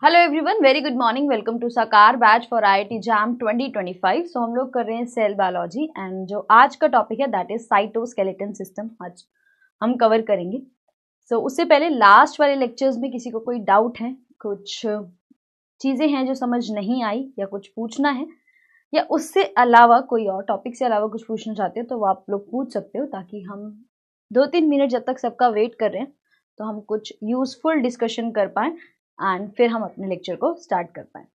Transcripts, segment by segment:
Hello everyone, very good morning. Welcome to Sakar batch for IIT JAM 2025। So हम लोग कर रहे हैं सेल बायोलॉजी एंड जो आज का टॉपिक है दैट इज साइटोस्केलेटन सिस्टम। आज हम कवर करेंगे। उससे पहले लास्ट वाले लेक्चर्स में किसी को कोई डाउट है, कुछ चीज़ें हैं जो समझ नहीं आई या कुछ पूछना है, या उससे अलावा कोई और टॉपिक से अलावा कुछ पूछना चाहते हो तो वो आप लोग पूछ सकते हो, ताकि हम 2-3 मिनट जब तक सबका वेट कर रहे हैं तो हम कुछ यूजफुल डिस्कशन कर पाएँ एंड फिर हम अपने लेक्चर को स्टार्ट कर पाएँ।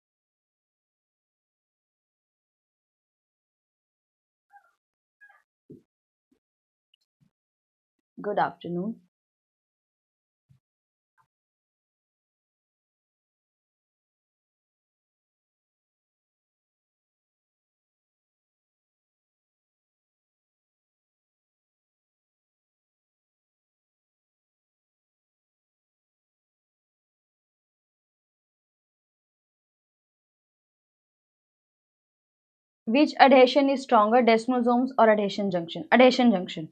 Good afternoon. Which adhesion is stronger, desmosomes or adhesion junction? Adhesion junction.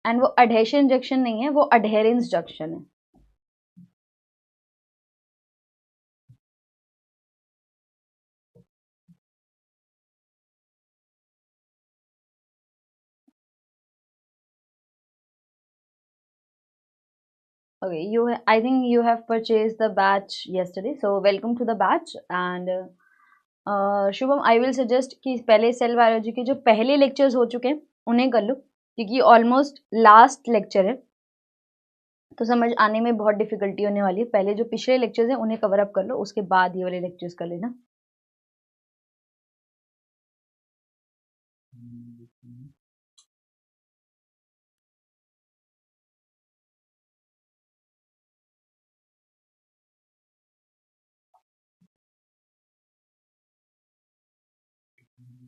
And वो adhesion junction नहीं है, वो adherence junction है। Okay, I think you have purchased the batch yesterday, so welcome to the batch. And Shubham, I will suggest कि पहले cell biology के जो पहले लेक्चर्स हो चुके हैं उन्हें कर लो, क्योंकि ऑलमोस्ट लास्ट लेक्चर है तो समझ आने में बहुत डिफिकल्टी होने वाली है। पहले जो पिछले लेक्चर्स हैं उन्हें कवर अप कर लो, उसके बाद ये वाले लेक्चर्स कर लेना।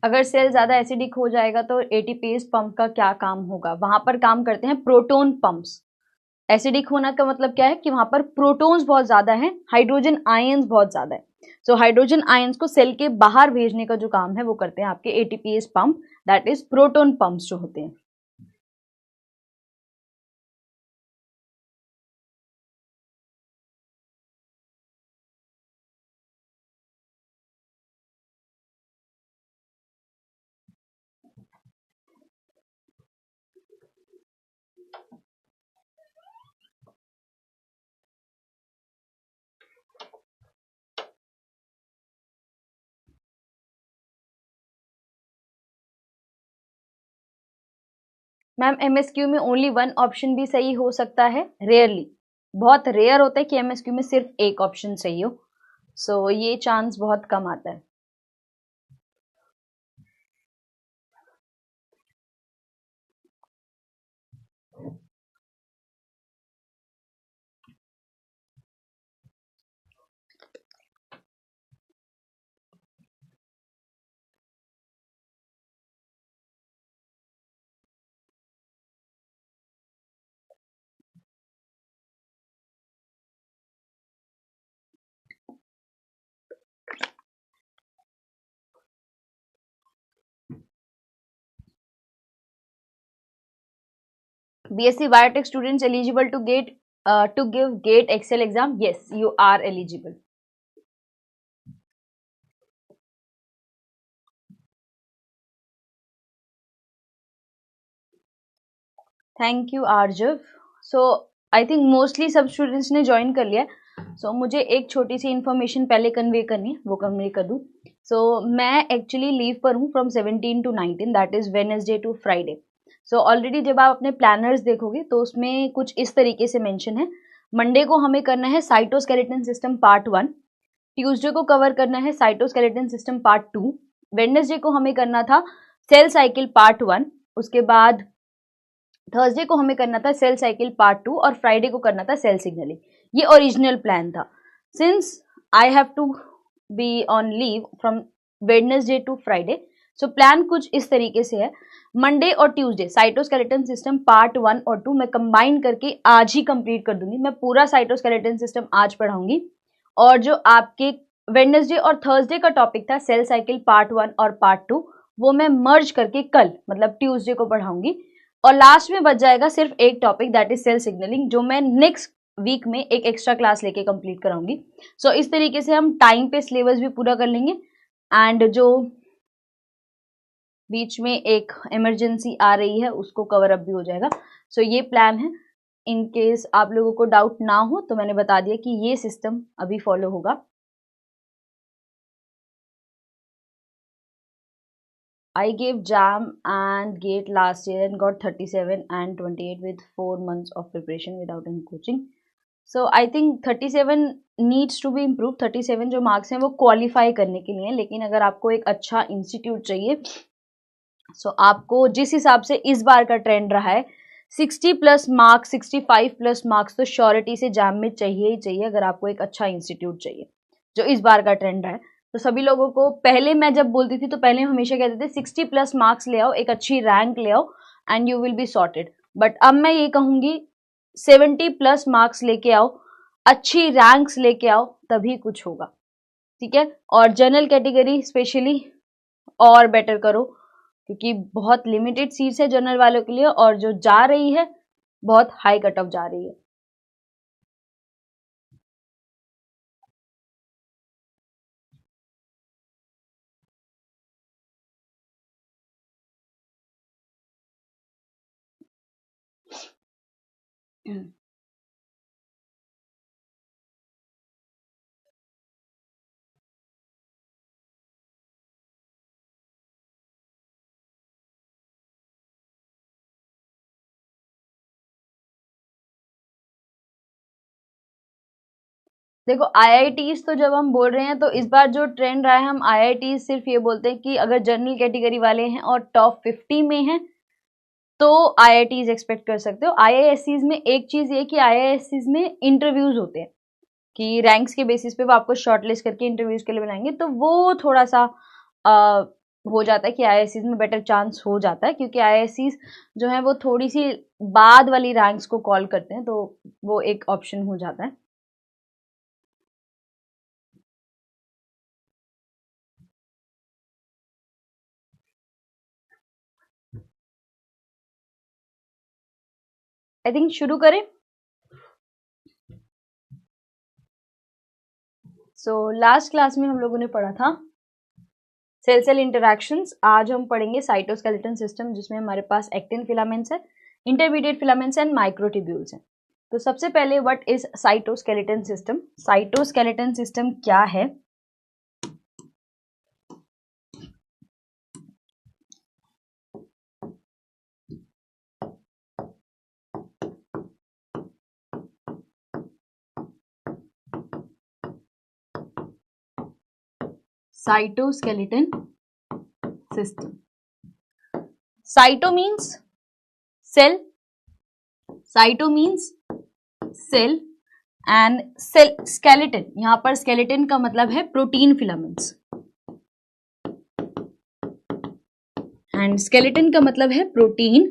अगर सेल ज़्यादा एसिडिक हो जाएगा तो एटीपीएस पंप का क्या काम होगा? वहां पर काम करते हैं प्रोटोन पंप्स। एसिडिक होना का मतलब क्या है कि वहां पर प्रोटॉन्स बहुत ज्यादा हैं, हाइड्रोजन आयंस बहुत ज्यादा है। हाइड्रोजन आयंस को सेल के बाहर भेजने का जो काम है वो करते हैं आपके ATPase pump, that is proton pumps जो होते हैं। मैम, एमएसक्यू में ओनली वन ऑप्शन भी सही हो सकता है, रेयरली। बहुत रेयर होता है कि एमएसक्यू में सिर्फ एक ऑप्शन सही हो। ये चांस बहुत कम आता है। BSc Biotech students eligible to give GATE Excel exam? Yes, you are eligible. Thank you Aarjav. I think mostly सब स्टूडेंट्स ने ज्वाइन कर लिया है। मुझे एक छोटी सी इन्फॉर्मेशन पहले कन्वे करनी है, वो कन्वे कर दूँ। मैं एक्चुअली लीव पर हूँ from 17 to 19, that is Wednesday to Friday. Already जब आप अपने प्लानर्स देखोगे तो उसमें कुछ इस तरीके से मेंशन है। मंडे को हमें करना है साइटोस्केलेटन सिस्टम पार्ट 1, ट्यूसडे को कवर करना है साइटोस्केलेटन सिस्टम पार्ट 2, वेडनेसडे को हमें करना था सेल साइकिल पार्ट 1, उसके बाद थर्सडे को हमें करना था सेल साइकिल पार्ट 2 और फ्राइडे को करना था सेल सिग्नलिंग। ये ओरिजिनल प्लान था। Since I have to be on leave from Wednesday to Friday, plan कुछ इस तरीके से है। मंडे और ट्यूसडे साइटोस्केलेटन सिस्टम पार्ट 1 और 2 मैं कंबाइन करके आज ही कंप्लीट कर दूंगी। मैं पूरा साइटोस्केलेटन सिस्टम आज पढ़ाऊंगी, और जो आपके वेडनेसडे और थर्सडे का टॉपिक था सेल साइकिल पार्ट 1 और पार्ट 2, वो मैं मर्ज करके कल मतलब ट्यूसडे को पढ़ाऊंगी। और लास्ट में बच जाएगा सिर्फ एक topic, that is cell signalling, जो मैं नेक्स्ट वीक में एक एक्स्ट्रा क्लास लेके कंप्लीट कराऊंगी। सो इस तरीके से हम टाइम पे सिलेबस भी पूरा कर लेंगे एंड जो बीच में एक इमरजेंसी आ रही है उसको कवर अप भी हो जाएगा। सो ये प्लान है। इन केस आप लोगों को डाउट ना हो तो मैंने बता दिया कि ये सिस्टम अभी फॉलो होगा। I gave JAM and GATE last year and got 37 and 28 with 4 months of preparation without any coaching. So I think 37 needs to be improved. 37 जो मार्क्स हैं वो क्वालिफाई करने के लिए, लेकिन अगर आपको एक अच्छा इंस्टीट्यूट चाहिए सो आपको जिस हिसाब से इस बार का ट्रेंड रहा है 60 प्लस मार्क्स 65 प्लस मार्क्स तो श्योरिटी से जैम में चाहिए ही चाहिए अगर आपको एक अच्छा इंस्टीट्यूट चाहिए जो इस बार का ट्रेंड रहा है। तो सभी लोगों को पहले मैं जब बोलती थी तो पहले हमेशा कहते थे 60 प्लस मार्क्स ले आओ, एक अच्छी रैंक ले आओ and you will be sorted. But अब मैं ये कहूंगी 70 प्लस मार्क्स लेके आओ, अच्छी रैंक्स लेके आओ, तभी कुछ होगा, ठीक है। और जनरल कैटेगरी स्पेशली और बेटर करो क्योंकि बहुत लिमिटेड सीट्स है जनरल वालों के लिए और जो जा रही है बहुत हाई कट ऑफ जा रही है। देखो आईआईटीज तो जब हम बोल रहे हैं तो इस बार जो ट्रेंड रहा है हम आईआईटीज सिर्फ ये बोलते हैं कि अगर जनरल कैटेगरी वाले हैं और टॉप 50 में हैं तो आईआईटीज एक्सपेक्ट कर सकते हो। आईआईएससीज में एक चीज ये कि आईआईएससीज में इंटरव्यूज होते हैं कि रैंक्स के बेसिस पे वो आपको शॉर्टलिस्ट करके इंटरव्यूज के लिए बनाएंगे, तो वो थोड़ा सा हो जाता है कि आईआईएससीज में बेटर चांस हो जाता है क्योंकि आईआईएससीज जो है वो थोड़ी सी बाद वाली रैंक्स को कॉल करते हैं, तो वो एक ऑप्शन हो जाता है। आई थिंक शुरू करें। सो लास्ट क्लास में हम लोगों ने पढ़ा था सेल सेल इंटरैक्शंस। आज हम पढ़ेंगे साइटोस्केलेटन सिस्टम जिसमें हमारे पास एक्टिन फिलामेंट्स है, इंटरमीडिएट फिलामेंट्स एंड माइक्रोट्यूब्यूल्स हैं। तो सबसे पहले what is cytoskeleton system. Cytoskeleton system क्या है? Cytoskeleton system. Cyto means cell, cyto means cell and cell skeleton, यहां पर स्केलेटन का मतलब है प्रोटीन फिलामेंट्स एंड स्केलेटन का मतलब है protein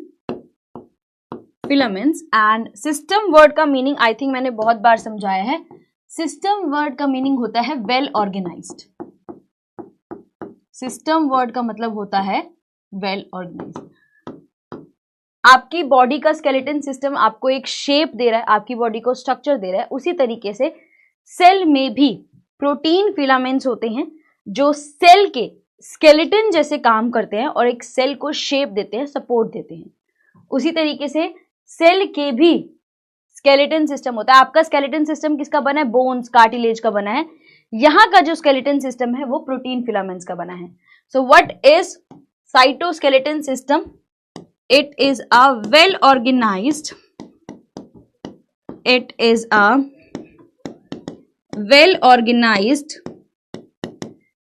filaments. And system word का मीनिंग आई थिंक मैंने बहुत बार समझाया है। सिस्टम वर्ड का मीनिंग होता है वेल ऑर्गेनाइज्ड। सिस्टम वर्ड का मतलब होता है वेल ऑर्गेनाइज्ड। आपकी बॉडी का स्केलेटन सिस्टम आपको एक शेप दे रहा है, आपकी बॉडी को स्ट्रक्चर दे रहा है, उसी तरीके से सेल में भी प्रोटीन फिलामेंट्स होते हैं जो सेल के स्केलेटन जैसे काम करते हैं और एक सेल को शेप देते हैं, सपोर्ट देते हैं। उसी तरीके से सेल के भी स्केलेटन सिस्टम होता है। आपका स्केलेटन सिस्टम किसका बना है? बोन्स, कार्टिलेज का बना है। यहां का जो स्केलेटन सिस्टम है वो प्रोटीन फिलामेंट्स का बना है। So what is cytoskeleton system? It is a well organised, it is a well organised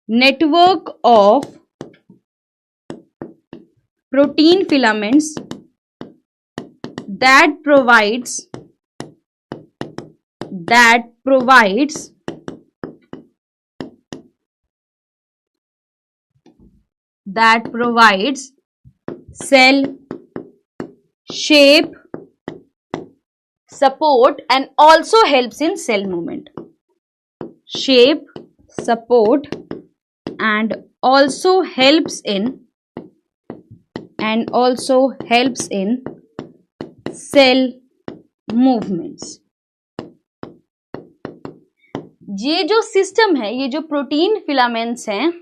network of protein filaments that provides cell shape, support and also helps in cell movement. Shape, support and also helps in and also helps in cell movements. ये जो system है, ये जो protein filaments हैं,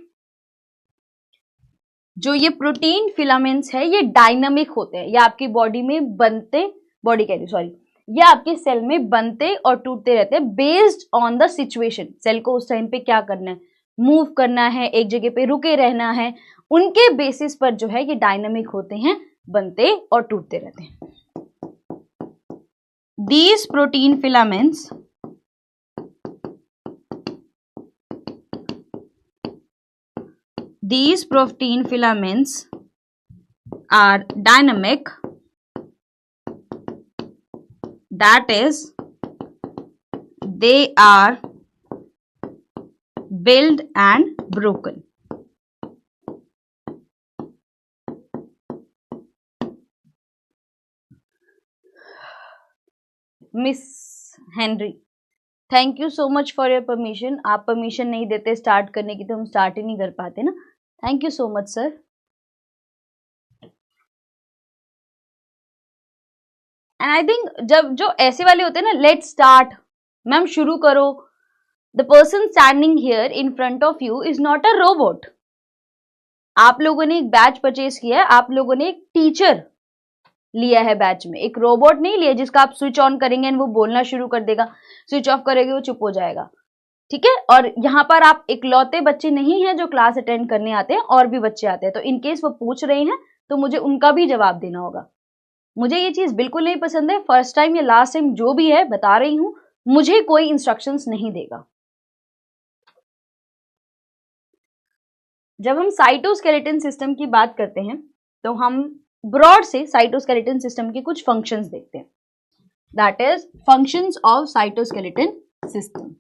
जो ये protein filaments है, ये डायनामिक होते हैं, ये आपकी बॉडी में बनते, बॉडी कह रही सॉरी, ये आपके सेल में बनते और टूटते रहते हैं based on the situation. Cell को उस टाइम पे क्या करना है, मूव करना है, एक जगह पे रुके रहना है, उनके बेसिस पर जो है ये डायनामिक होते हैं, बनते और टूटते रहते हैं। These protein filaments are dynamic, that is, they are built and broken. Miss Henry, thank you so much for your permission. आप परमिशन नहीं देते स्टार्ट करने की तो हम स्टार्ट ही नहीं कर पाते ना। Thank you so much sir. And I think जब जो ऐसे वाले होते हैं ना, लेट स्टार्ट, मैम शुरू करो, the person standing here in front of you is not a robot. आप लोगों ने एक बैच परचेज किया है, आप लोगों ने एक टीचर लिया है बैच में, एक रोबोट नहीं लिया जिसका आप स्विच ऑन करेंगे एंड वो बोलना शुरू कर देगा, स्विच ऑफ करेंगे वो चुप हो जाएगा, ठीक है। और यहाँ पर आप इकलौते बच्चे नहीं हैं जो क्लास अटेंड करने आते हैं, और भी बच्चे आते हैं, तो इनकेस वो पूछ रहे हैं तो मुझे उनका भी जवाब देना होगा। मुझे ये चीज बिल्कुल नहीं पसंद है, फर्स्ट टाइम या लास्ट टाइम जो भी है बता रही हूं, मुझे कोई इंस्ट्रक्शंस नहीं देगा। जब हम साइटोस्केलेटन सिस्टम की बात करते हैं तो हम ब्रॉड से साइटोस्केलेटन सिस्टम के कुछ फंक्शंस देखते हैं, that is functions of cytoskeleton system.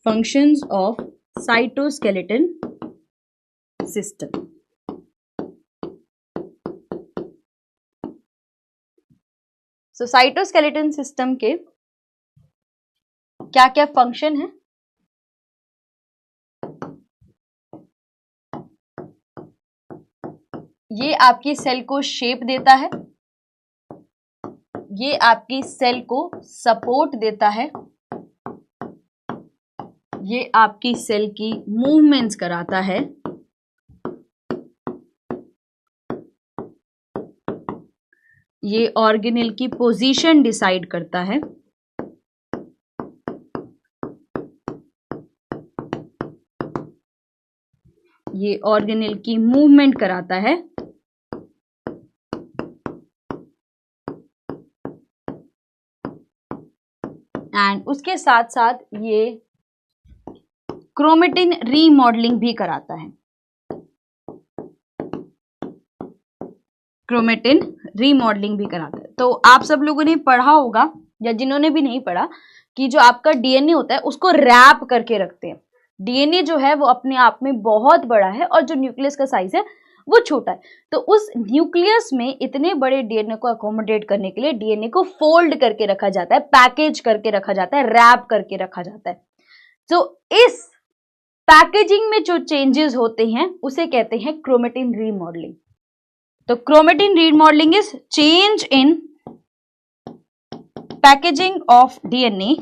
Functions of cytoskeleton system. So cytoskeleton system के क्या क्या फंक्शन है? ये आपकी सेल को शेप देता है, ये आपकी सेल को सपोर्ट देता है, ये आपकी सेल की मूवमेंट्स कराता है, ये ऑर्गेनेल की पोजीशन डिसाइड करता है, ये ऑर्गेनेल की मूवमेंट कराता है, एंड उसके साथ साथ ये क्रोमेटिन रीमॉडलिंग भी कराता है। क्रोमेटिन रीमॉडलिंग भी कराता है। तो आप सब लोगों ने पढ़ा होगा या जिन्होंने भी नहीं पढ़ा कि जो आपका डीएनए होता है उसको रैप करके रखते हैं। डीएनए जो है वो अपने आप में बहुत बड़ा है और जो न्यूक्लियस का साइज है वो छोटा है। तो उस न्यूक्लियस में इतने बड़े डीएनए को अकोमोडेट करने के लिए डीएनए को फोल्ड करके रखा जाता है, पैकेज करके रखा जाता है, रैप करके रखा जाता है। तो इस पैकेजिंग में जो चेंजेस होते हैं उसे कहते हैं क्रोमेटिन रीमॉडलिंग। तो chromatin remodelling is change in packaging of DNA,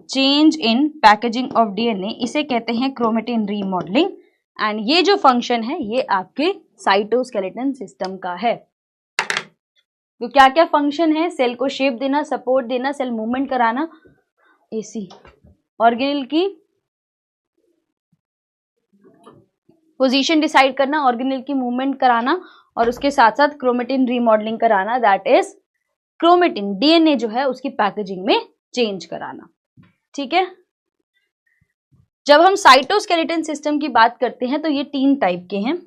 change in packaging of DNA, इसे कहते हैं क्रोमेटिन रीमॉडलिंग। एंड ये जो फंक्शन है ये आपके साइटोस्केलेटन सिस्टम का है। तो क्या क्या फंक्शन है? सेल को शेप देना, सपोर्ट देना, सेल मूवमेंट कराना, एसी ऑर्गेनेल की पोजीशन डिसाइड करना, ऑर्गेनेल की मूवमेंट कराना, और उसके साथ साथ क्रोमेटिन रीमॉडलिंग कराना, दैट इज क्रोमेटिन डीएनए जो है उसकी पैकेजिंग में चेंज कराना। ठीक है। जब हम साइटोस्केलेटन सिस्टम की बात करते हैं तो ये 3 टाइप के हैं।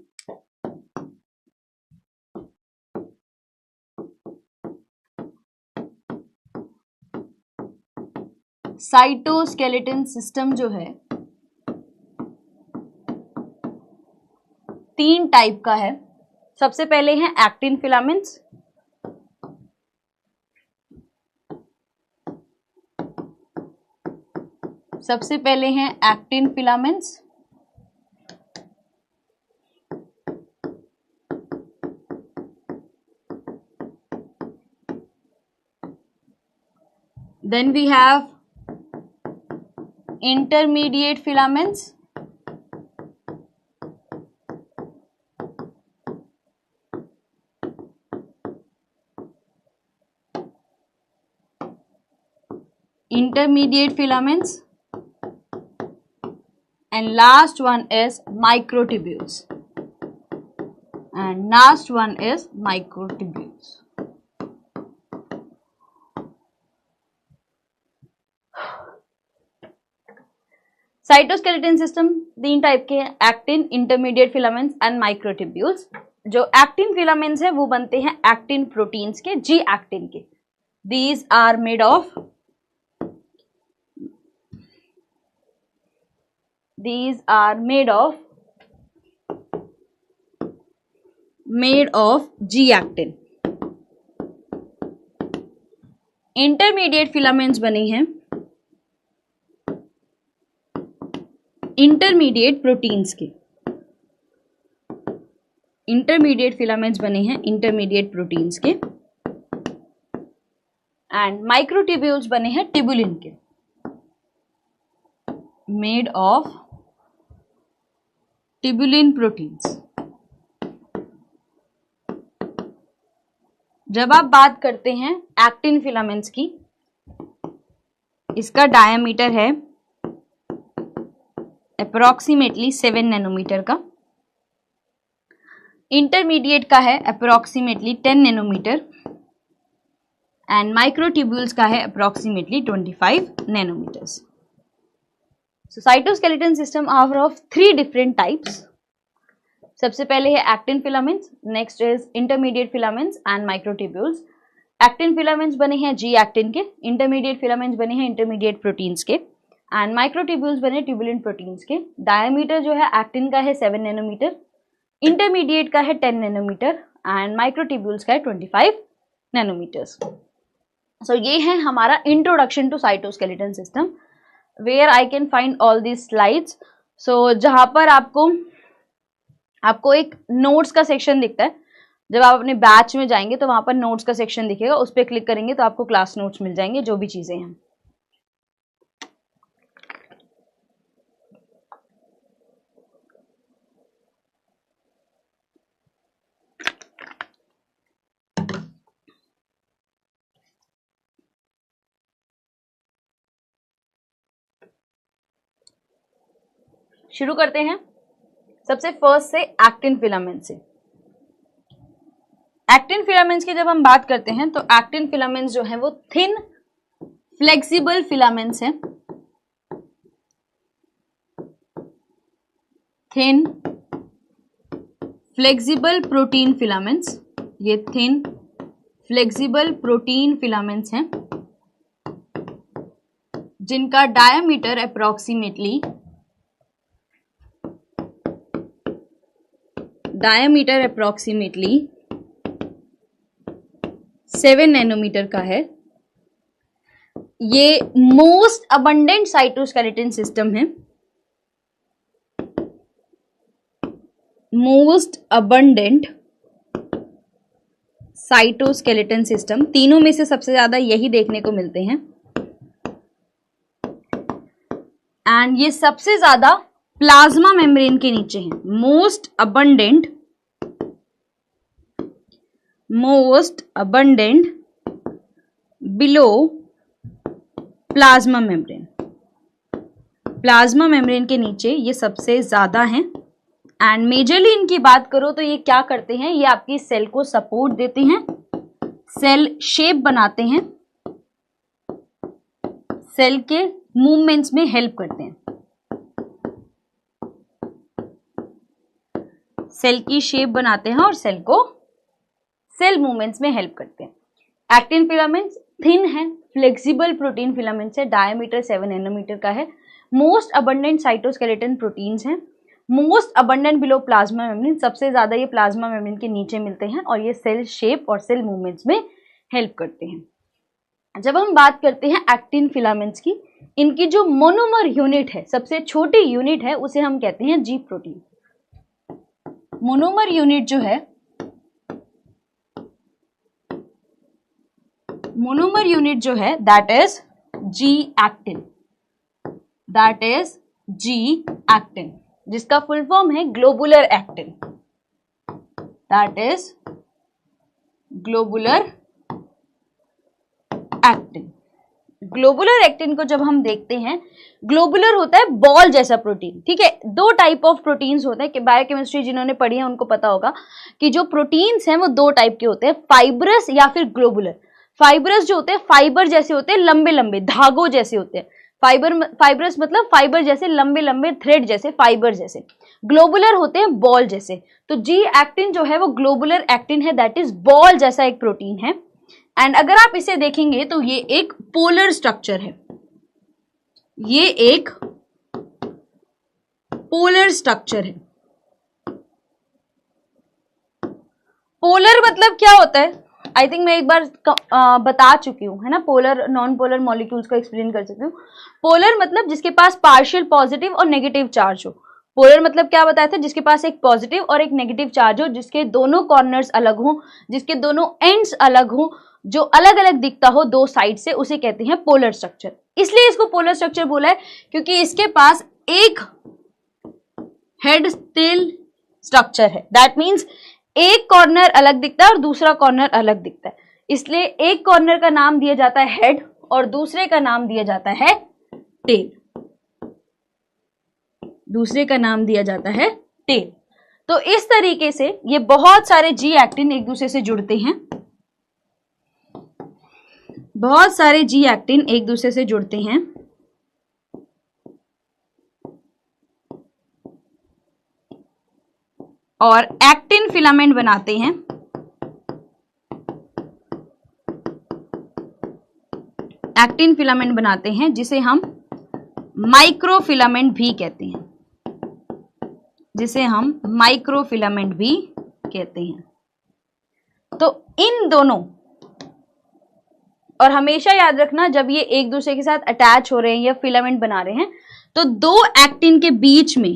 साइटोस्केलेटन सिस्टम जो है 3 टाइप का है। सबसे पहले हैं एक्टिन फिलामेंट्स, सबसे पहले हैं actin filaments, then we have intermediate filaments, and last one is microtubules, cytoskeleton system 3 type के हैं, actin, intermediate filaments and microtubules. जो एक्टिन फिलामेंट्स है वो बनते हैं एक्टिन प्रोटीन्स के, जी एक्टिन के। These are made of G actin. Intermediate filaments बने हैं इंटरमीडिएट प्रोटीन्स के, इंटरमीडिएट फिलामेंट्स बने हैं इंटरमीडिएट प्रोटीन्स के, एंड माइक्रोट्यूब्यूल्स बने हैं ट्यूबुलिन के, मेड ऑफ ट्यूबुलिन प्रोटीन्स। जब आप बात करते हैं एक्टिन फिलामेंट्स की, इसका डायामीटर है अप्रोक्सीमेटली 7 नैनोमीटर का, इंटरमीडिएट का है अप्रोक्सीमेटली 10 नैनोमीटर, एंड माइक्रोट्यूब्यूल्स का है approximately 25 nanometres. So cytoskeleton system are of 3 different types. सबसे पहले है actin filaments, next is intermediate filaments and microtubules. Actin filaments बने हैं जी एक्टिन के, इंटरमीडिएट फिलामेंट्स बने हैं इंटरमीडिएट प्रोटीन्स के, एंड माइक्रोट्यूब्यूल्स बने ट्यूबुलिन प्रोटीन्स के। डायमीटर जो है एक्टिन का है 7 नैनोमीटर, इंटरमीडिएट का है 10 नैनोमीटर, एंड माइक्रोट्यूब्यूल्स का है 25 नैनोमीटर्स। सो ये है हमारा introduction to cytoskeleton system, where I can find all these slides. So जहां पर आपको एक नोट्स का सेक्शन दिखता है, जब आप अपने बैच में जाएंगे तो वहां पर नोट्स का सेक्शन दिखेगा, उस पर क्लिक करेंगे तो आपको क्लास नोट्स मिल जाएंगे, जो भी चीजें हैं। शुरू करते हैं सबसे फर्स्ट से एक्टिन फिलामेंट से। एक्टिन फिलामेंट्स की जब हम बात करते हैं तो एक्टिन फिलामेंट्स जो हैं वो थिन फ्लेक्सिबल फिलामेंट्स हैं, थिन फ्लेक्सिबल प्रोटीन फिलामेंट्स। ये थिन फ्लेक्सिबल प्रोटीन फिलामेंट्स हैं जिनका डायमीटर अप्रोक्सीमेटली 7 नैनोमीटर का है। ये मोस्ट अबंडेंट साइटोस्केलेटन सिस्टम है, मोस्ट अबंडेंट साइटोस्केलेटन सिस्टम। तीनों में से सबसे ज्यादा यही देखने को मिलते हैं, एंड ये सबसे ज्यादा प्लाज्मा मेम्ब्रेन के नीचे है। Most abundant below plasma membrane. Plasma membrane के नीचे ये सबसे ज्यादा हैं, एंड मेजरली इनकी बात करो तो ये क्या करते हैं, ये आपकी सेल को सपोर्ट देते हैं, सेल शेप बनाते हैं, सेल के मूवमेंट्स में हेल्प करते हैं, सेल की शेप बनाते हैं और सेल मूवमेंट्स में हेल्प करते हैं। एक्टिन फिलामेंट्स थिन है, फ्लेक्सिबल प्रोटीन फिलामेंट्स है, डायमीटर 7 नैनोमीटर का है, मोस्ट अबंडेंट साइटोस्केलेटन प्रोटीन्स हैं, most abundant below plasma membrane. सबसे ज्यादा ये प्लाज्मा मेम्ब्रेन के नीचे मिलते हैं और ये सेल शेप और सेल मूवमेंट्स में हेल्प करते हैं। जब हम बात करते हैं एक्टिन फिलामेंट्स की, इनकी जो मोनोमर यूनिट है, सबसे छोटी यूनिट है, उसे हम कहते हैं जी प्रोटीन। मोनोमर यूनिट जो है, मोनोमर यूनिट जो है that is G actin, that is G actin, जिसका फुल फॉर्म है globular actin, that is globular actin. Globular actin को जब हम देखते हैं, ग्लोबुलर होता है बॉल जैसा प्रोटीन, ठीक है। दो टाइप ऑफ प्रोटीन्स होते हैं कि बायोकेमिस्ट्री जिन्होंने पढ़ी है उनको पता होगा कि जो प्रोटीन्स हैं वो दो टाइप के होते हैं, फाइब्रस या फिर ग्लोबुलर। फाइब्रस जो होते हैं फाइबर जैसे होते हैं, लंबे लंबे धागों जैसे होते हैं। फाइब्रस मतलब फाइबर जैसे, लंबे लंबे थ्रेड जैसे, फाइबर जैसे। ग्लोबुलर होते हैं बॉल जैसे। तो जी एक्टिन जो है वो ग्लोबुलर एक्टिन है, दैट इज बॉल जैसा एक प्रोटीन है। एंड अगर आप इसे देखेंगे तो ये एक पोलर स्ट्रक्चर है, ये एक पोलर स्ट्रक्चर है। पोलर मतलब क्या होता है, आई थिंक मैं एक बार बता चुकी हूं, है ना। पोलर नॉन पोलर मॉलिक्यूल्स को एक्सप्लेन कर सकती हूँ। पोलर मतलब जिसके पास पार्शियल पॉजिटिव और नेगेटिव चार्ज हो। पोलर मतलब क्या बताया था, जिसके पास एक पॉजिटिव और एक नेगेटिव चार्ज हो, जिसके दोनों कॉर्नर्स अलग हो, जिसके दोनों एंड्स अलग हो, जो अलग अलग दिखता हो दो साइड से, उसे कहते हैं पोलर स्ट्रक्चर। इसलिए इसको पोलर स्ट्रक्चर बोला है क्योंकि इसके पास एक हेड टेल स्ट्रक्चर है, दैट मीन्स एक कॉर्नर अलग दिखता है और दूसरा कॉर्नर अलग दिखता है। इसलिए एक कॉर्नर का नाम दिया जाता है हेड और दूसरे का नाम दिया जाता है टेल, दूसरे का नाम दिया जाता है टेल। तो इस तरीके से ये बहुत सारे जी एक्टिन एक दूसरे से जुड़ते हैं, बहुत सारे जी एक्टिन एक दूसरे से जुड़ते हैं और एक्टिन फिलामेंट बनाते हैं। एक्टिन फिलामेंट बनाते हैं जिसे हम माइक्रोफिलामेंट भी कहते हैं, जिसे हम माइक्रोफिलामेंट भी कहते हैं। तो इन दोनों, और हमेशा याद रखना जब ये एक दूसरे के साथ अटैच हो रहे हैं या फिलामेंट बना रहे हैं तो दो एक्टिन के बीच में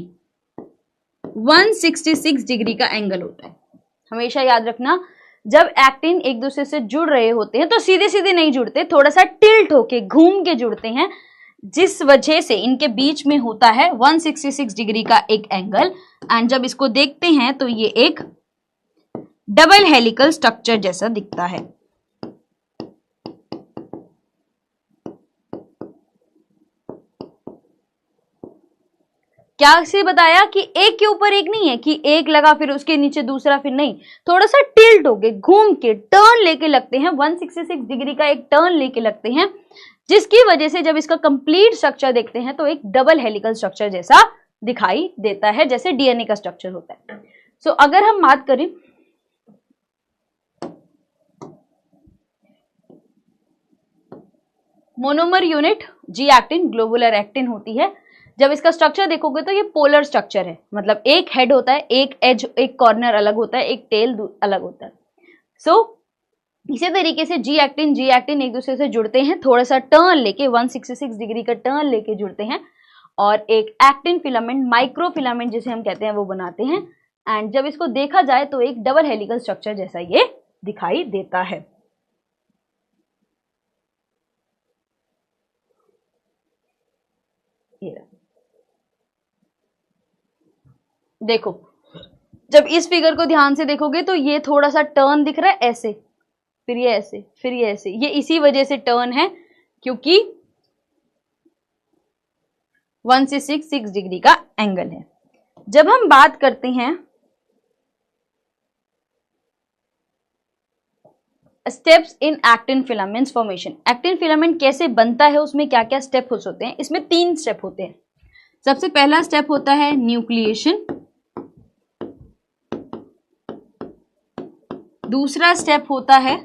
166 डिग्री का एंगल होता है। हमेशा याद रखना जब एक्टिन एक दूसरे से जुड़ रहे होते हैं तो सीधे सीधे नहीं जुड़ते, थोड़ा सा टिल्ट होके घूम के जुड़ते हैं, जिस वजह से इनके बीच में होता है 166 डिग्री का एक एंगल। एंड जब इसको देखते हैं तो ये एक डबल हेलिकल स्ट्रक्चर जैसा दिखता है। क्या से बताया कि एक के ऊपर एक नहीं है कि एक लगा फिर उसके नीचे दूसरा, फिर नहीं, थोड़ा सा टिल्ट होके घूम के टर्न लेके लगते हैं, 166 डिग्री का एक टर्न लेके लगते हैं, जिसकी वजह से जब इसका कंप्लीट स्ट्रक्चर देखते हैं तो एक डबल हेलिकल स्ट्रक्चर जैसा दिखाई देता है, जैसे डीएनए का स्ट्रक्चर होता है। सो अगर हम बात करें monomer unit G actin globular actin होती है। जब इसका स्ट्रक्चर देखोगे तो ये पोलर स्ट्रक्चर है, मतलब एक हेड होता है, एक एज, एक कॉर्नर अलग होता है, एक टेल अलग होता है। सो इसी तरीके से जी एक्टिन एक दूसरे से जुड़ते हैं, थोड़ा सा टर्न लेके 166 डिग्री का टर्न लेके जुड़ते हैं और एक एक्टिन फिलामेंट, माइक्रो फिलामेंट जिसे हम कहते हैं, वो बनाते हैं। एंड जब इसको देखा जाए तो एक डबल हेलिकल स्ट्रक्चर जैसा ये दिखाई देता है। देखो जब इस फिगर को ध्यान से देखोगे तो ये थोड़ा सा टर्न दिख रहा है ऐसे, फिर ये ऐसे, फिर ये ऐसे, ये इसी वजह से टर्न है क्योंकि 166 डिग्री का एंगल है। जब हम बात करते हैं steps in actin filaments formation, actin filament कैसे बनता है, उसमें क्या क्या स्टेप होते हैं, इसमें 3 स्टेप होते हैं। सबसे पहला स्टेप होता है न्यूक्लिएशन, दूसरा स्टेप होता है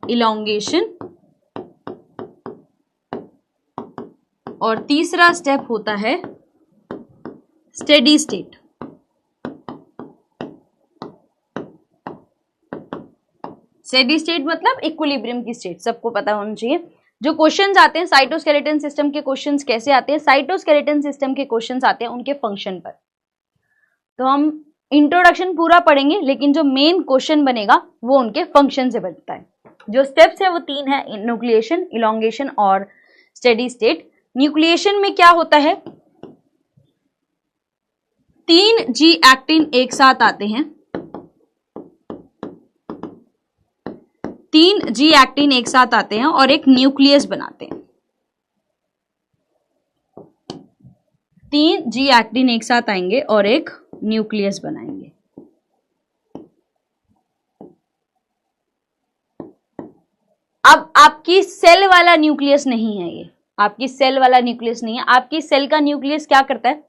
इलॉन्गेशन और तीसरा स्टेप होता है स्टेडी स्टेट। स्टेडी स्टेट मतलब इक्विलिब्रियम की स्टेट, सबको पता होना चाहिए। जो क्वेश्चंस आते हैं साइटोस्केलेटन सिस्टम के क्वेश्चंस कैसे आते हैं, साइटोस्केलेटन सिस्टम के क्वेश्चंस आते हैं उनके फंक्शन पर। तो हम इंट्रोडक्शन पूरा पढ़ेंगे, लेकिन जो मेन क्वेश्चन बनेगा वो उनके फंक्शन से बनता है। जो स्टेप्स है वो 3 है, न्यूक्लिएशन, इलॉन्गेशन और स्टेडी स्टेट। न्यूक्लिएशन में क्या होता है, 3 जी एक्टिन एक साथ आते हैं, 3 जी एक्टिन एक साथ आते हैं और एक न्यूक्लियस बनाते हैं। 3 जी एक्टिन एक साथ आएंगे और एक न्यूक्लियस बनाएंगे। अब आपकी सेल वाला न्यूक्लियस नहीं है, ये आपकी सेल वाला न्यूक्लियस नहीं है। आपकी सेल का न्यूक्लियस क्या करता है,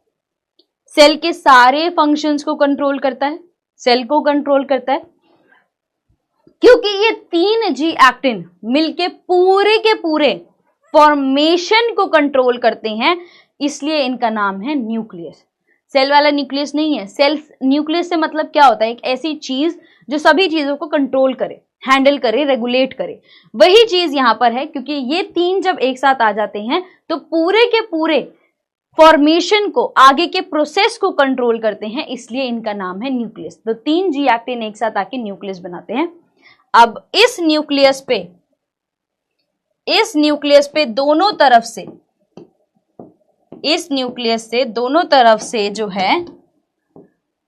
सेल के सारे फंक्शंस को कंट्रोल करता है, सेल को कंट्रोल करता है। क्योंकि ये 3 जी एक्टिन मिलके पूरे के पूरे फॉर्मेशन को कंट्रोल करते हैं, इसलिए इनका नाम है न्यूक्लियस। सेल वाला न्यूक्लियस नहीं है। सेल न्यूक्लियस से मतलब क्या होता है, एक ऐसी चीज जो सभी चीजों को कंट्रोल करे, हैंडल करे, रेगुलेट करे। वही चीज यहां पर है, क्योंकि ये 3 जब एक साथ आ जाते हैं तो पूरे के पूरे फॉर्मेशन को, आगे के प्रोसेस को कंट्रोल करते हैं, इसलिए इनका नाम है न्यूक्लियस। तो 3 जी एक्टिन एक साथ आके न्यूक्लियस बनाते हैं। अब इस न्यूक्लियस पे दोनों तरफ से, इस न्यूक्लियस से दोनों तरफ से जो है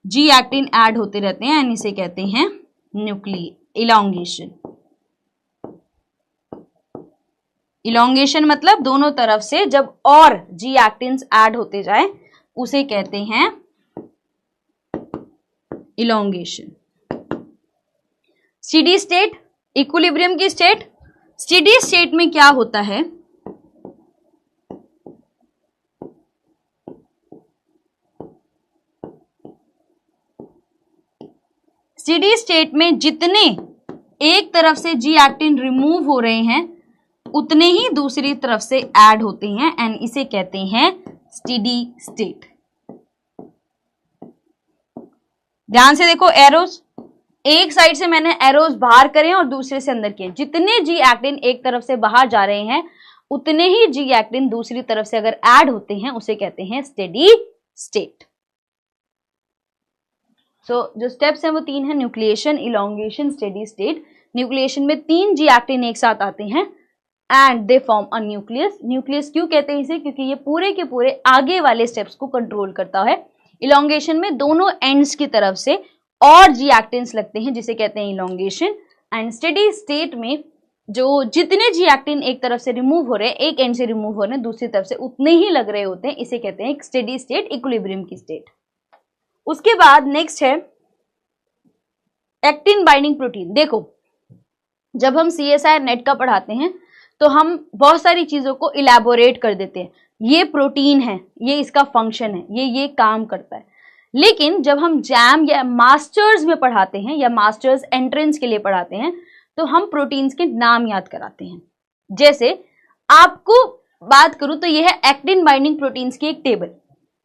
जी एक्टिन ऐड होते रहते हैं, एंड इसे कहते हैं इलॉन्गेशन। इलॉन्गेशन मतलब दोनों तरफ से जब और जी एक्टिन्स ऐड होते जाए उसे कहते हैं इलॉन्गेशन। स्टेडी स्टेट, इक्विलिब्रियम की स्टेट। स्टेडी स्टेट में क्या होता है, स्टेडी स्टेट में जितने एक तरफ से जी एक्टिन रिमूव हो रहे हैं उतने ही दूसरी तरफ से ऐड होते हैं, एंड इसे कहते हैं स्टेडी स्टेट। ध्यान से देखो, एरोस एक साइड से मैंने एरोस बाहर करे और दूसरे से अंदर किए। जितने जी एक्टिन एक तरफ से बाहर जा रहे हैं उतने ही जी एक्टिन दूसरी तरफ से अगर ऐड होते हैं उसे कहते हैं स्टेडी स्टेट। सो जो स्टेप्स हैं वो 3 है, nucleation, elongation, steady state. Nucleation में 3 जी एक्टिन एक साथ आते हैं and they form a nucleus. Nucleus क्यों कहते हैं इसे, क्योंकि ये पूरे के पूरे आगे वाले स्टेप्स को कंट्रोल करता है। इलॉन्गेशन में दोनों एंड्स की तरफ से और जी एक्टिन्स लगते हैं, जिसे कहते हैं इलॉन्गेशन। एंड स्टेडी स्टेट में जो जितने जी एक्टिन एक तरफ से रिमूव हो रहे हैं, एक एंड से रिमूव हो रहे हैं, दूसरी तरफ से उतने ही लग रहे होते हैं, इसे कहते हैं स्टेडी स्टेट, इक्विलिब्रियम की स्टेट। उसके बाद नेक्स्ट है एक्टिन बाइंडिंग प्रोटीन। देखो, जब हम CSIR नेट का पढ़ाते हैं तो हम बहुत सारी चीजों को इलैबोरेट कर देते हैं, ये प्रोटीन है, ये इसका फंक्शन है, ये काम करता है। लेकिन जब हम जैम या मास्टर्स में पढ़ाते हैं या मास्टर्स एंट्रेंस के लिए पढ़ाते हैं तो हम प्रोटीन्स के नाम याद कराते हैं। जैसे आपको बात करूं तो यह है एक्टिन बाइंडिंग प्रोटीन्स की एक टेबल,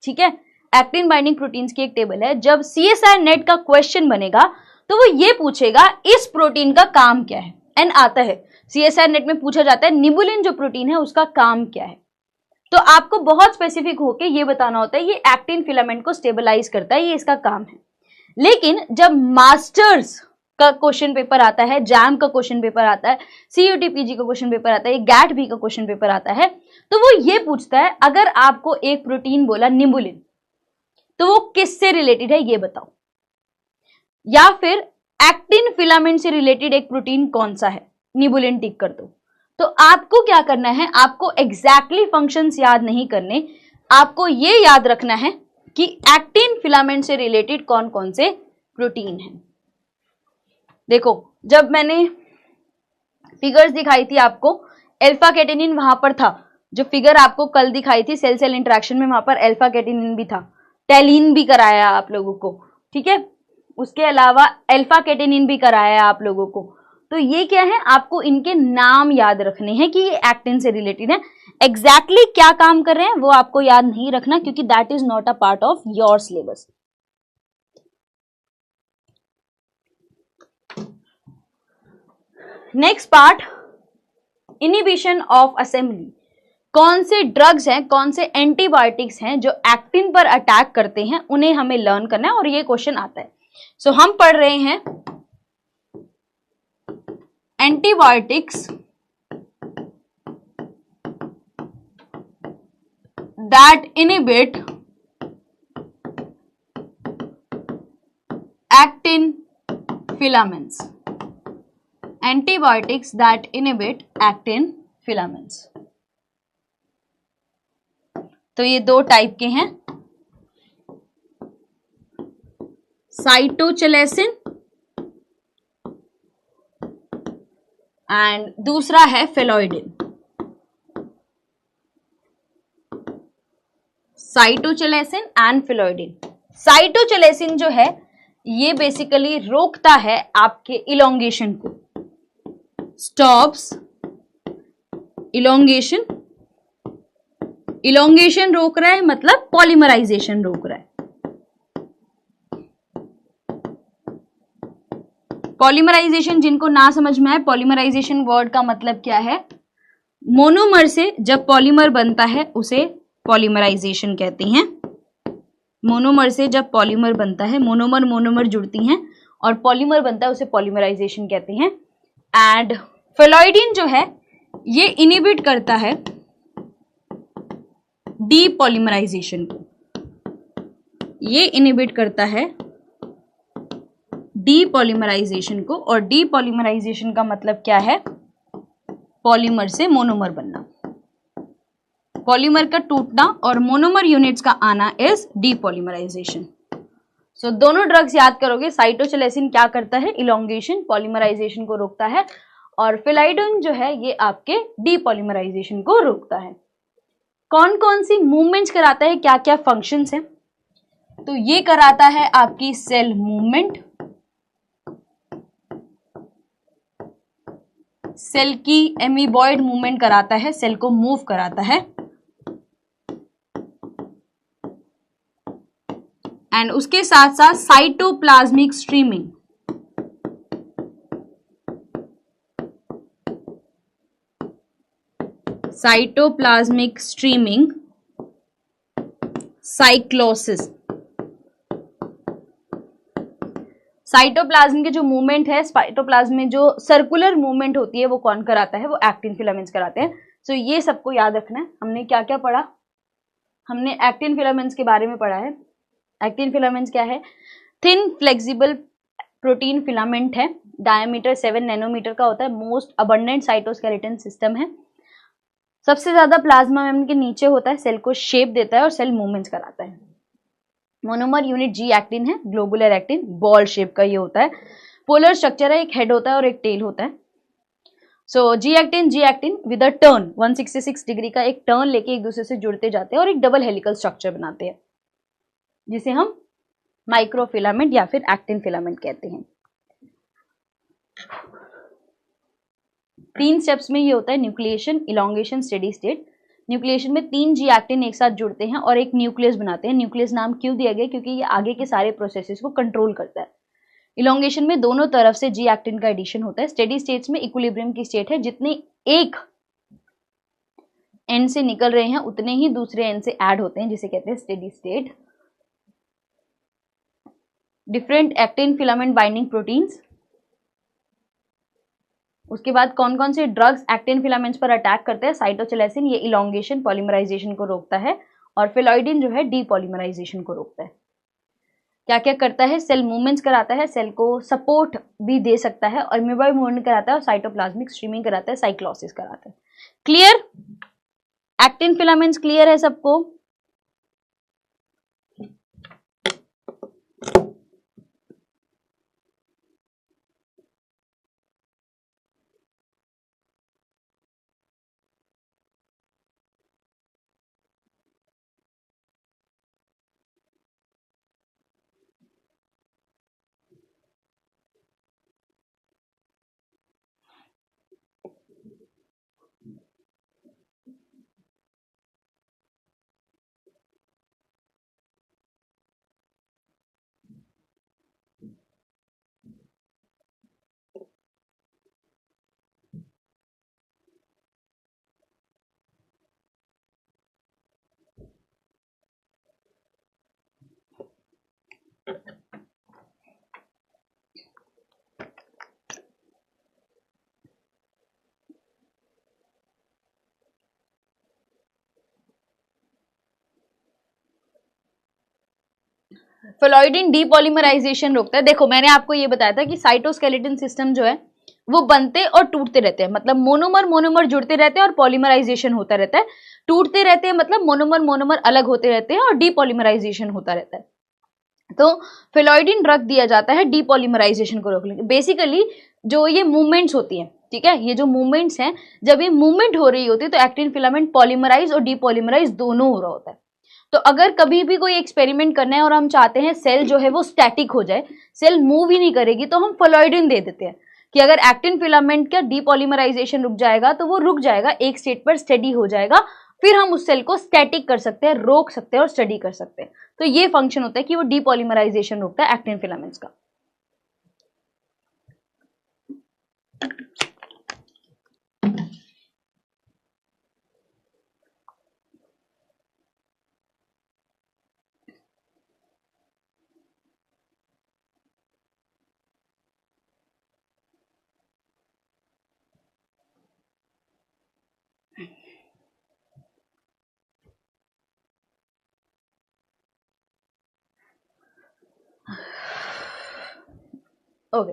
ठीक है। एक्टिन बाइंडिंग प्रोटीन्स की एक टेबल है। जब CSIR नेट का क्वेश्चन बनेगा तो वो ये पूछेगा इस प्रोटीन का काम क्या है, एंड आता है CSIR नेट में पूछा जाता है निबुलिन जो प्रोटीन है उसका काम क्या है। तो आपको बहुत स्पेसिफिक होके ये बताना होता है ये एक्टिन फिलामेंट को स्टेबलाइज करता है, ये इसका काम है। लेकिन जब मास्टर्स का क्वेश्चन पेपर आता है, जैम का क्वेश्चन पेपर आता है, CUT PG का क्वेश्चन पेपर आता है, GAT भी का क्वेश्चन पेपर आता है, तो वो ये पूछता है अगर आपको एक प्रोटीन बोला निबुलिन तो वो किससे रिलेटेड है ये बताओ, या फिर एक्टिन फिलामेंट से रिलेटेड एक प्रोटीन कौन सा है, निबुलिन टिक कर दो। तो आपको क्या करना है, आपको एग्जैक्टली फंक्शंस याद नहीं करने, आपको ये याद रखना है कि एक्टिन फिलामेंट से रिलेटेड कौन कौन से प्रोटीन है। देखो, जब मैंने फिगर्स दिखाई थी आपको, अल्फा कैटेनिन वहां पर था, जो फिगर आपको कल दिखाई थी सेल सेल इंटरेक्शन में, वहां पर अल्फा कैटेनिन भी था, टेलिन भी कराया आप लोगों को, ठीक है। उसके अलावा अल्फा कैटेनिन भी कराया आप लोगों को। तो ये क्या है, आपको इनके नाम याद रखने हैं कि ये एक्टिन से रिलेटेड है। एग्जैक्टली क्या काम कर रहे हैं वो आपको याद नहीं रखना, क्योंकि that is not a part of your syllabus. Next part inhibition of assembly, कौन से ड्रग्स हैं, कौन से एंटीबायोटिक्स हैं जो एक्टिन पर अटैक करते हैं, उन्हें हमें लर्न करना है और ये क्वेश्चन आता है। सो हम पढ़ रहे हैं antibiotics that inhibit actin filaments. Antibiotics that inhibit actin filaments. तो ये दो टाइप के हैं, साइटोचलेसिन एंड दूसरा है फेलोइडिन। साइटोचलेसिन एंड फेलोइडिन। साइटोचलेसिन जो है ये बेसिकली रोकता है आपके इलोंगेशन को, स्टॉप्स इलोंगेशन। इलोंगेशन रोक रहा है मतलब पॉलीमराइजेशन रोक रहा है। पॉलीमराइजेशन जिनको ना समझ में आए, पॉलीमराइजेशन वर्ड का मतलब क्या है, मोनोमर से जब पॉलीमर बनता है उसे पॉलीमराइजेशन कहते हैं। मोनोमर से जब पॉलीमर बनता है, मोनोमर मोनोमर जुड़ती हैं और पॉलीमर बनता है, उसे पॉलीमराइजेशन कहते हैं। एंड फेलोइडिन जो है ये इनिबिट करता है डीपॉलीमराइजेशन को, ये इनिबिट करता है डीपॉलीमराइजेशन को। और डीपॉलीमराइजेशन का मतलब क्या है, पॉलीमर से मोनोमर बनना, पॉलीमर का टूटना और मोनोमर यूनिट्स का आना इज डीपॉलीमराइजेशन। सो दोनों ड्रग्स याद करोगे, साइटोचलेसिन क्या करता है, इलोंगेशन पॉलीमराइजेशन को रोकता है, और फेलोइडिन जो है ये आपके डीपॉलीमराइजेशन को रोकता है। कौन कौन सी मूवमेंट्स कराता है, क्या क्या फंक्शंस हैं, तो ये कराता है आपकी सेल मूवमेंट, सेल की एमीबॉइड मूवमेंट कराता है, सेल को मूव कराता है। एंड उसके साथ साथ cytoplasmic streaming, cytoplasmic streaming, cyclosis. Cytoplasm के जो मूवमेंट है, साइटोप्लाज्म में जो सर्कुलर मूवमेंट होती है वो कौन कराता है, वो एक्टिन फिलामेंट्स कराते हैं। सो ये सबको याद रखना है। हमने क्या क्या पढ़ा, हमने एक्टिन फिलामेंट्स के बारे में पढ़ा है। एक्टिन फिलामेंट्स क्या है, थिन फ्लेक्सिबल प्रोटीन फिलामेंट है, डायमीटर 7 नैनोमीटर का होता है, मोस्ट अबंडेंट साइटोस्केलेटन सिस्टम है, सबसे ज्यादा प्लाज्मा मेम्ब्रेन के नीचे होता है, सेल को शेप देता है और सेल मूवमेंट्स कराता है। मोनोमर यूनिट जी एक्टिन है, ग्लोबुलर एक्टिन बॉल शेप का ये होता है, पोलर स्ट्रक्चर है, एक हेड होता है और एक टेल होता है। So G actin with a turn 166 degree का एक टर्न लेके एक दूसरे से जुड़ते जाते हैं और एक डबल हेलिकल स्ट्रक्चर बनाते हैं, जिसे हम माइक्रोफिलामेंट या फिर एक्टिन फिलामेंट कहते हैं। 3 स्टेप्स में ये होता है, nucleation, elongation, steady state. Nucleation में 3 जी एक्टिन एक साथ जुड़ते हैं और एक न्यूक्लियस बनाते हैं। न्यूक्लियस नाम क्यों दिया गया, क्योंकि ये आगे के सारे प्रोसेसेस को कंट्रोल करता है। इलोंगेशन में दोनों तरफ से जी एक्टिन का एडिशन होता है। स्टेडी स्टेट्स में इक्विलिब्रियम की स्टेट है, जितने एक एंड से निकल रहे हैं उतने ही दूसरे एंड से ऐड होते हैं, जिसे कहते हैं steady state. Different actin filament binding proteins. उसके बाद कौन कौन से ड्रग्स एक्टिन फिलामेंट्स पर अटैक करते हैं, साइटोचलेसिन ये इलोंगेशन पॉलीमराइजेशन को रोकता है, और फेलोइडिन जो है डीपॉलीमराइजेशन को रोकता है। क्या क्या करता है, सेल मूवमेंट्स कराता है, सेल को सपोर्ट भी दे सकता है, और एमीबॉइड मूवमेंट कराता है, और साइटोप्लाज्मिक स्ट्रीमिंग कराता है, साइक्लोसिस कराता है। क्लियर, एक्टिन फिलामेंट्स क्लियर है सबको। फेलॉइडिन डीपॉलीमराइजेशन रोकता है। देखो मैंने आपको ये बताया था कि साइटोस्केलेटन सिस्टम जो है वो बनते और टूटते रहते हैं, मतलब मोनोमर मोनोमर जुड़ते रहते हैं और पॉलीमराइजेशन होता रहता है। टूटते रहते हैं मतलब मोनोमर मोनोमर अलग होते रहते हैं और डीपॉलीमराइजेशन होता रहता है। तो फेलॉइडिन ड्रग दिया जाता है डीपॉलीमराइजेशन को रोकने के। बेसिकली जो ये मूवमेंट्स होती हैं, ठीक है, ये जो मूवमेंट्स हैं, जब ये मूवमेंट हो रही होती है तो एक्टिन फिलामेंट पॉलीमराइज और डीपॉलीमराइज दोनों हो रहा होता है। तो अगर कभी भी कोई एक्सपेरिमेंट करना है और हम चाहते हैं सेल जो है वो स्टैटिक हो जाए, सेल मूव ही नहीं करेगी, तो हम फेलॉइडिन दे देते हैं कि अगर एक्टिन फिलामेंट का डीपॉलीमराइजेशन रुक जाएगा तो वो रुक जाएगा, एक स्टेट पर स्टेडी हो जाएगा, फिर हम उस सेल को स्टैटिक कर सकते हैं, रोक सकते हैं और स्टडी कर सकते हैं। तो ये फंक्शन होता है कि वो डीपॉलीमराइजेशन रोकता है एक्टिन फिलामेंट्स का। ओके,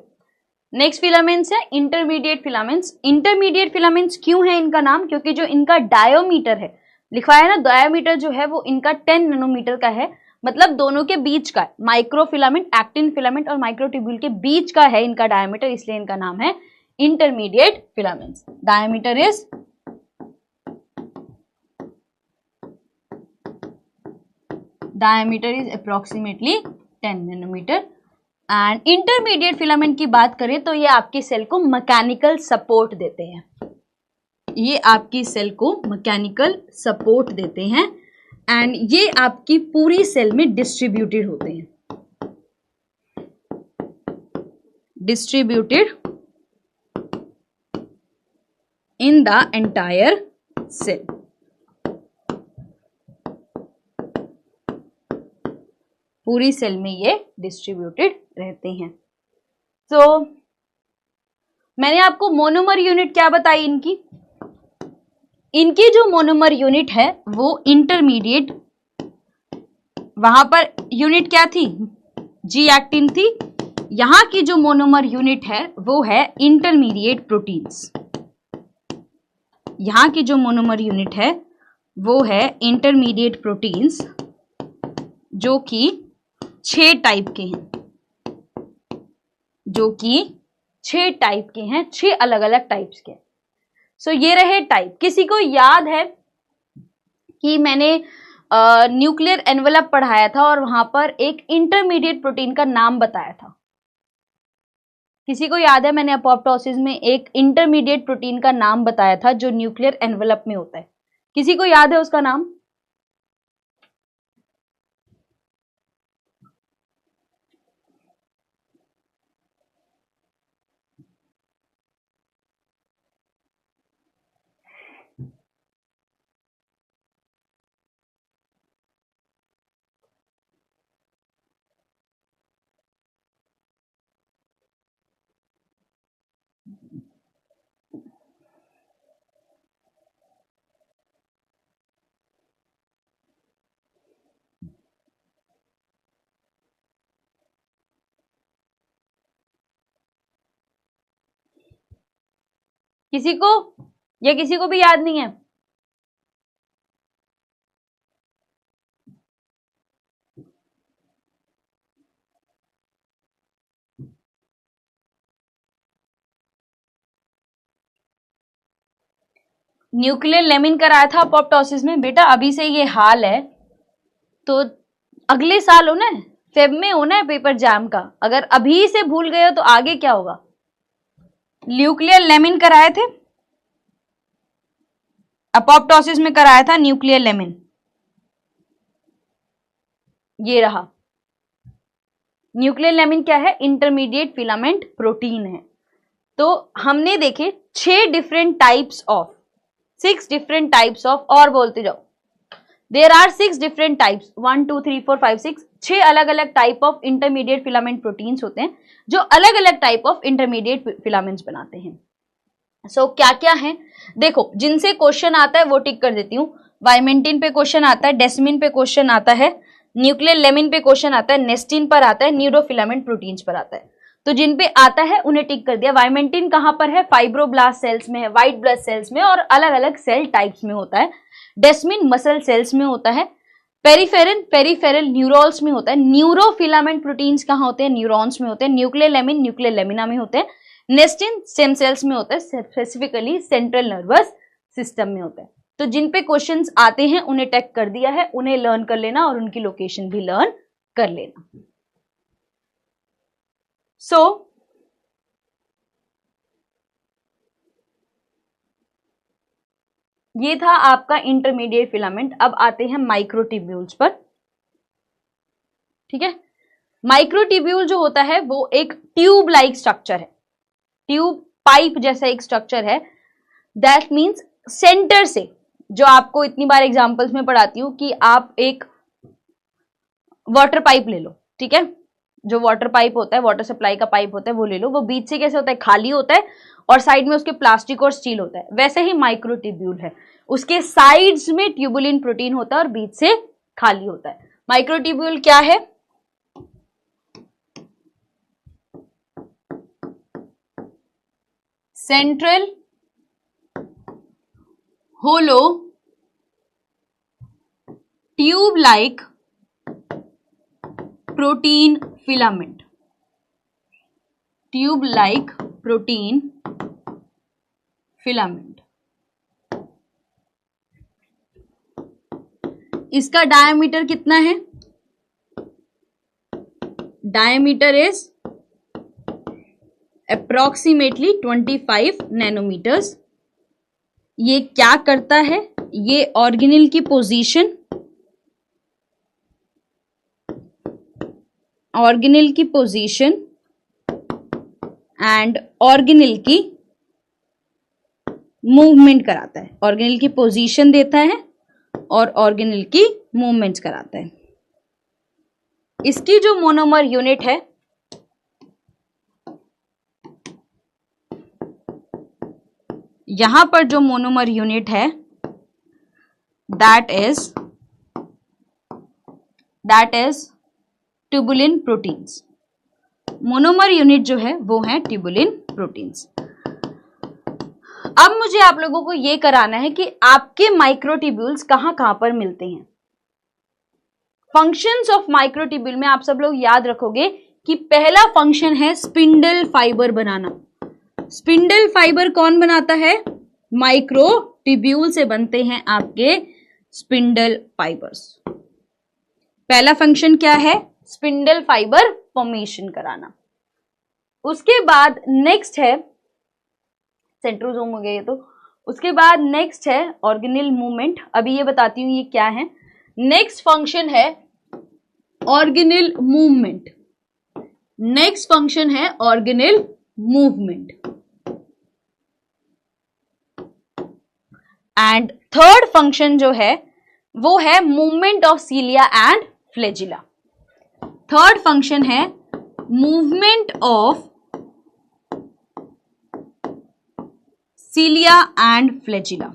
नेक्स्ट फिलामेंट्स है इंटरमीडिएट फिलामेंट्स। इंटरमीडिएट फिलामेंट्स क्यों है इनका नाम? क्योंकि जो इनका डायोमीटर है, लिखा है ना, डायोमीटर जो है वो इनका 10 नैनोमीटर का है, मतलब दोनों के बीच का, माइक्रो फिलामेंट, एक्टिन फिलामेंट और माइक्रोट्यूब्यूल के बीच का है इनका डायमीटर, इसलिए इनका नाम है intermediate filaments. Diameter is approximately 10 nanometre. And intermediate filament की बात करें तो ये आपकी सेल को मैकेनिकल सपोर्ट देते हैं, ये आपकी सेल को मैकेनिकल सपोर्ट देते हैं एंड ये आपकी पूरी सेल में डिस्ट्रीब्यूटेड होते हैं, distributed in the entire cell. पूरी सेल में ये डिस्ट्रीब्यूटेड रहते हैं। तो मैंने आपको मोनोमर यूनिट क्या बताई इनकी? इनकी जो मोनोमर यूनिट है वो इंटरमीडिएट, वहां पर यूनिट क्या थी? जी एक्टिन थी। यहां की जो मोनोमर यूनिट है वो है इंटरमीडिएट प्रोटीन्स। यहां की जो मोनोमर यूनिट है वो है इंटरमीडिएट प्रोटीन्स, जो कि 6 टाइप के हैं, जो कि 6 टाइप के हैं, 6 अलग अलग टाइप्स के। सो ये रहे टाइप। किसी को याद है कि मैंने न्यूक्लियर एनवेलप पढ़ाया था और वहां पर एक इंटरमीडिएट प्रोटीन का नाम बताया था? किसी को याद है? मैंने अपोप्टोसिस में एक इंटरमीडिएट प्रोटीन का नाम बताया था जो न्यूक्लियर एनवेलप में होता है। किसी को याद है उसका नाम? किसी को, या किसी को भी याद नहीं है? न्यूक्लियर लेमिन कराया था अपोप्टोसिस में। बेटा अभी से ये हाल है तो अगले साल होना है, फेब में होना है पेपर जैम का। अगर अभी से भूल गए हो तो आगे क्या होगा? न्यूक्लियर लेमिन कराए थे अपोप्टोसिस में, कराया था न्यूक्लियर लेमिन, ये रहा। न्यूक्लियर लेमिन क्या है? इंटरमीडिएट फिलामेंट प्रोटीन है। तो हमने देखे 6 different types of, 6 different types of, और बोलते जाओ, देयर आर 6 डिफरेंट टाइप्स, 1 2 3 4 5 6, 6 अलग अलग type of intermediate filament proteins होते हैं जो अलग अलग टाइप ऑफ इंटरमीडिएट फिलामेंट्स बनाते हैं। सो क्या क्या है देखो, जिनसे क्वेश्चन आता है वो टिक कर देती हूँ। वाइमेंटिन पे क्वेश्चन आता है, डेस्मिन पे क्वेश्चन आता है, न्यूक्लियर लेमिन पे क्वेश्चन आता है, नेस्टिन पर आता है, न्यूरोफिलामेंट प्रोटीन्स पर आता है। तो जिन पे आता है उन्हें टिक कर दिया। वाइमेंटिन कहां पर है? फाइब्रोब्लास्ट सेल्स में है, व्हाइट ब्लड सेल्स में और अलग अलग सेल टाइप्स में होता है। डेस्मिन मसल सेल्स में होता है। पेरिफेरल न्यूरॉन्स में होता है। न्यूरोफिलामेंट प्रोटीन्स कहां होते हैं? न्यूरॉन्स में होते हैं। न्यूक्लियर लेमिन न्यूक्लियर लेमिना में होते हैं। नेस्टिन स्टेम सेल्स में होता है, स्पेसिफिकली सेंट्रल नर्वस सिस्टम में होता है। तो जिन पे क्वेश्चंस आते हैं उन्हें टैग कर दिया है, उन्हें लर्न कर लेना और उनकी लोकेशन भी लर्न कर लेना। ये था आपका इंटरमीडिएट फिलामेंट। अब आते हैं माइक्रोट्यूब्यूल्स पर। ठीक है, माइक्रोट्यूब्यूल जो होता है वो एक ट्यूब लाइक स्ट्रक्चर है, ट्यूब पाइप जैसा एक स्ट्रक्चर है। दैट मीन्स सेंटर से, जो आपको इतनी बार एग्जांपल्स में पढ़ाती हूं कि आप एक वाटर पाइप ले लो, ठीक है, जो वाटर पाइप होता है, वाटर सप्लाई का पाइप होता है, वो ले लो। वो बीच से कैसे होता है? खाली होता है और साइड में उसके प्लास्टिक और स्टील होता है। वैसे ही माइक्रोट्यूब्यूल है, उसके साइड्स में ट्यूबुलिन प्रोटीन होता है और बीच से खाली होता है। माइक्रोट्यूब्यूल क्या है? Central hollow tube like protein filament, tube like protein filament. इसका डायमीटर कितना है? Diameter is approximately 25 nanometres. ये क्या करता है? ये ऑर्गेनेल की पोजीशन, ऑर्गेनेल की पोजीशन एंड ऑर्गेनेल की मूवमेंट कराता है। ऑर्गेनेल की पोजीशन देता है और ऑर्गेनेल की मूवमेंट्स कराता है। इसकी जो मोनोमर यूनिट है, यहां पर जो मोनोमर यूनिट है that is tubulin proteins. Monomer unit जो है वो है ट्यूबुलिन प्रोटीन्स। अब मुझे आप लोगों को ये कराना है कि आपके माइक्रोट्यूब्यूल्स कहां कहां पर मिलते हैं। फंक्शंस ऑफ माइक्रोट्यूब्यूल में आप सब लोग याद रखोगे कि पहला फंक्शन है स्पिंडल फाइबर बनाना। स्पिंडल फाइबर कौन बनाता है? माइक्रोट्यूब्यूल से बनते हैं आपके स्पिंडल फाइबर्स। पहला फंक्शन क्या है? स्पिंडल फाइबर फॉर्मेशन कराना। उसके बाद नेक्स्ट है, सेंट्रोसोम हो गया ये तो। उसके बाद नेक्स्ट है ऑर्गेनेल मूवमेंट। अभी ये बताती हूँ ये क्या है। नेक्स्ट फंक्शन है ऑर्गेनेल मूवमेंट। नेक्स्ट फंक्शन है organelle movement. And third function जो है वो है movement of cilia and flagella. Third function है movement of cilia and flagella.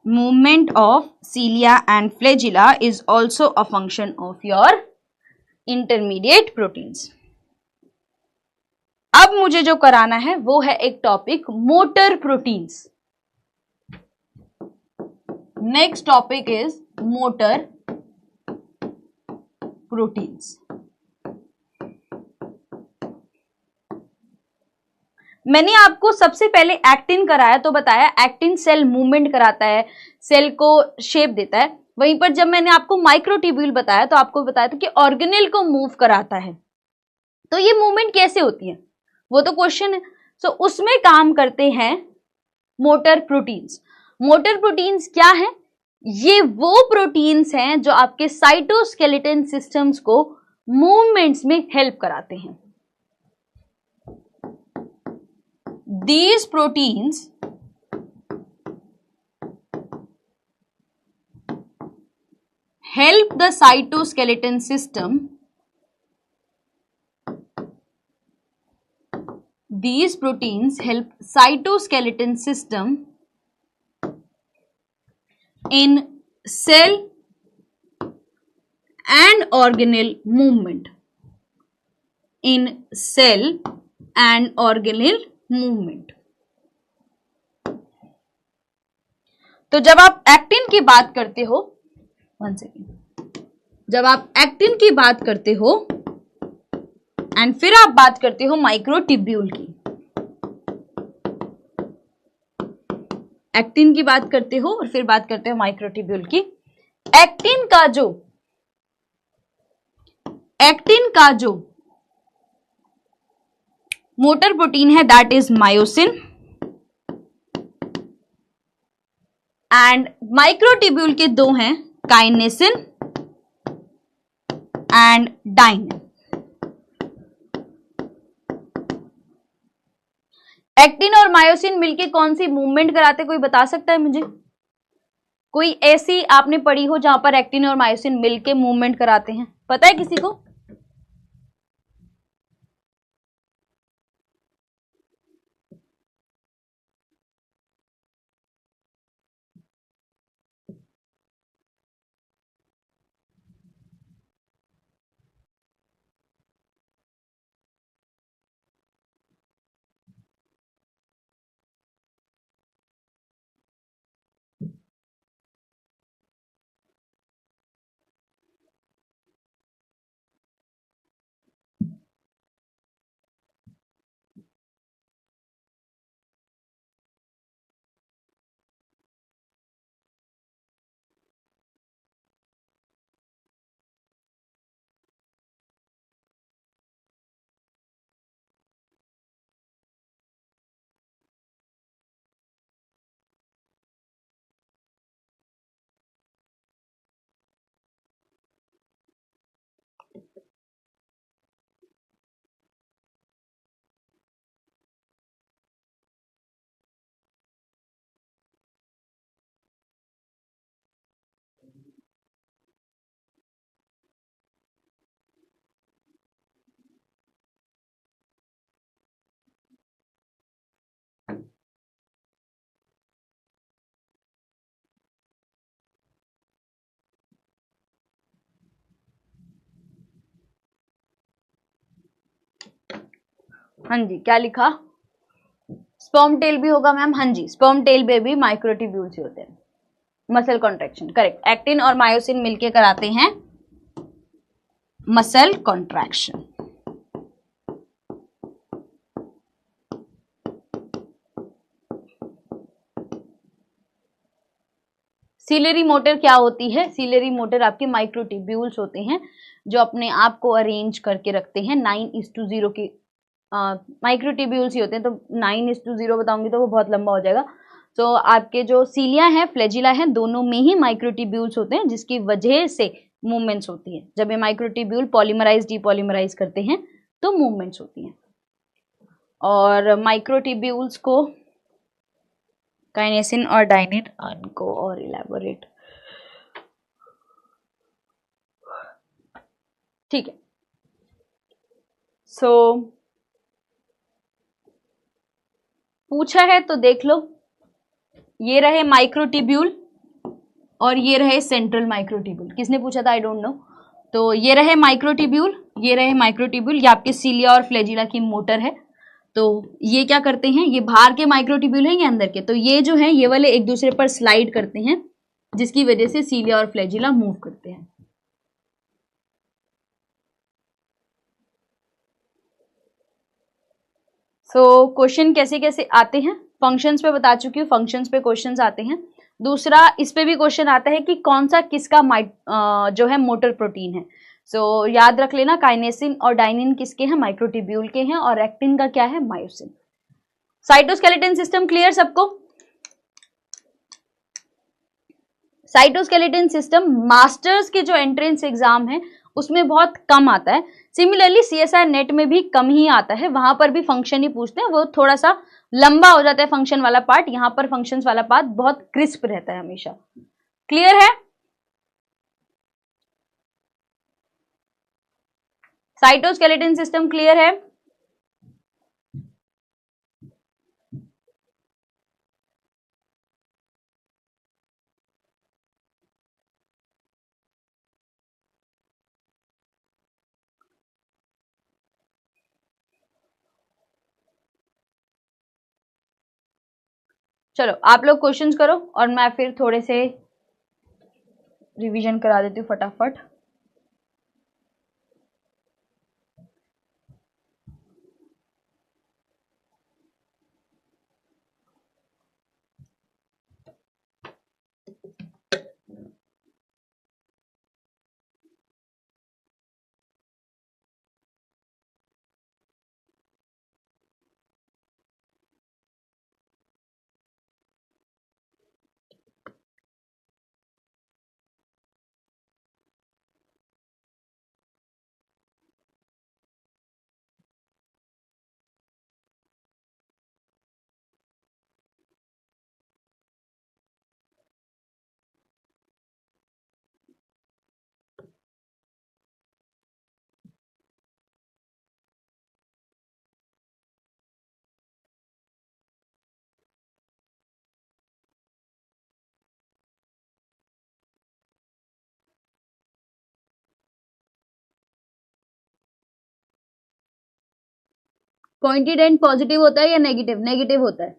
Movement of cilia and flagella is also a function of your intermediate proteins. अब मुझे जो कराना है वो है एक topic motor proteins. Next topic is motor proteins. मैंने आपको सबसे पहले एक्टिन कराया तो बताया एक्टिन सेल मूवमेंट कराता है, सेल को शेप देता है। वहीं पर जब मैंने आपको माइक्रोट्यूब्यूल बताया तो आपको बताया था कि ऑर्गेनेल को मूव कराता है। तो ये मूवमेंट कैसे होती है वो तो क्वेश्चन है। सो उसमें काम करते हैं मोटर प्रोटीन्स। मोटर प्रोटीन्स क्या है? ये वो प्रोटीन्स हैं जो आपके साइटोस्केलेटन सिस्टम्स को मूवमेंट्स में हेल्प कराते हैं। These proteins help the cytoskeleton system. These proteins help cytoskeleton system in cell and organelle movement. In cell and organelle movement. तो जब आप एक्टिन की बात करते हो, 1 सेकेंड, जब आप एक्टिन की बात करते हो एंड फिर आप बात करते हो माइक्रोट्यूब्यूल की, एक्टिन की बात करते हो और फिर बात करते हो माइक्रोट्यूब्यूल की। एक्टिन का जो मोटर प्रोटीन है that is myosin, and microtubule के दो हैं, काइनेसिन एंड डाइनिन। एक्टिन और मायोसिन मिलके कौन सी मूवमेंट कराते, कोई बता सकता है मुझे? कोई ऐसी आपने पढ़ी हो जहां पर एक्टिन और मायोसिन मिलके मूवमेंट कराते हैं, पता है किसी को? हाँ जी, क्या लिखा? स्पर्म टेल भी होगा मैम? हाँ जी, स्पर्म टेल में भी माइक्रोट्यूब्यूल्स ही होते हैं। Muscle contraction, correct. एक्टिन और मायोसिन मिलके कराते हैं मसल कॉन्ट्रैक्शन। सीलरी मोटर क्या होती है? सीलरी मोटर आपके माइक्रोट्यूब्यूल्स होते हैं जो अपने आप को अरेंज करके रखते हैं 9:0 की। माइक्रोट्यूब्यूल्स ही होते हैं, तो 9:0 बताऊंगी तो वो बहुत लंबा हो जाएगा। तो आपके जो सीलिया है, फ्लैजिला है, दोनों में ही माइक्रोट्यूब्यूल्स होते हैं, जिसकी वजह से मूवमेंट्स होती है। जब ये माइक्रोट्यूब्यूल पॉलीमराइज डीपॉलीमराइज करते हैं तो मूवमेंट्स होती हैं। और माइक्रोट्यूब्यूल्स को काइनेसिन और डाइनिन को और इलेबोरेट, ठीक है। सो पूछा है तो देख लो, ये रहे माइक्रोट्यूब्यूल और ये रहे सेंट्रल माइक्रोट्यूब्यूल। किसने पूछा था? I don't know. तो ये रहे माइक्रोट्यूब्यूल, ये रहे माइक्रोट्यूब्यूल, ये आपके सीलिया और फ्लैजिला की मोटर है। तो ये क्या करते हैं, ये बाहर के माइक्रोट्यूब्यूल हैं, ये अंदर के, तो ये जो है ये वाले एक दूसरे पर स्लाइड करते हैं, जिसकी वजह से सीलिया और फ्लैजिला मूव करते हैं। सो क्वेश्चन कैसे कैसे आते हैं, फंक्शंस पे बता चुकी हूँ, फंक्शंस पे क्वेश्चंस आते हैं। दूसरा, इस पे भी क्वेश्चन आता है कि कौन सा किसका जो है मोटर प्रोटीन है। सो याद रख लेना, काइनेसिन और डाइनिन किसके हैं? माइक्रोट्यूब्यूल के हैं। और एक्टिन का क्या है? मायोसिन। साइटोस्केलेटन सिस्टम क्लियर सबको? साइटोस्केलेटन सिस्टम मास्टर्स के जो एंट्रेंस एग्जाम है उसमें बहुत कम आता है। सिमिलरली सीएसआई नेट में भी कम ही आता है, वहां पर भी फंक्शन ही पूछते हैं, वो थोड़ा सा लंबा हो जाता है फंक्शन वाला पार्ट, यहाँ पर फंक्शंस वाला पार्ट बहुत क्रिस्प रहता है हमेशा। क्लियर है? साइटोस्केलेटन सिस्टम क्लियर है? चलो आप लोग क्वेश्चंस करो और मैं फिर थोड़े से रिवीजन करा देती हूँ फटाफट। पॉइंटेड एंड पॉजिटिव होता है या नेगेटिव? नेगेटिव होता है।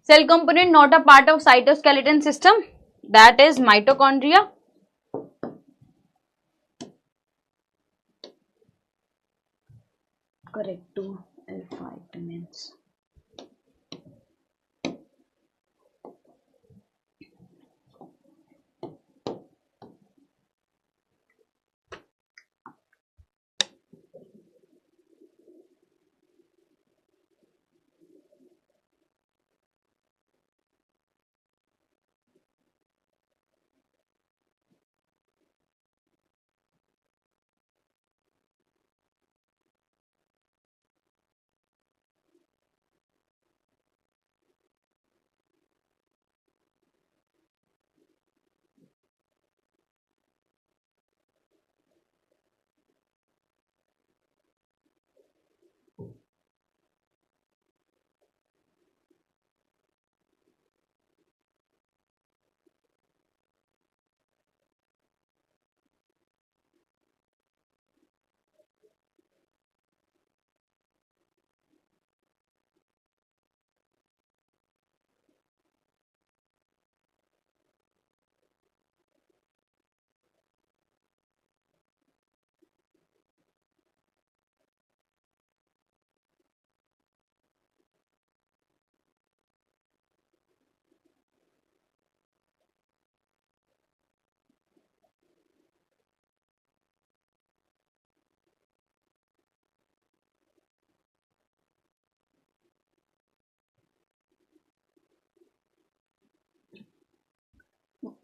Cell component not a part of cytoskeleton system, that is mitochondria. Correct, 2 alpha vitamins.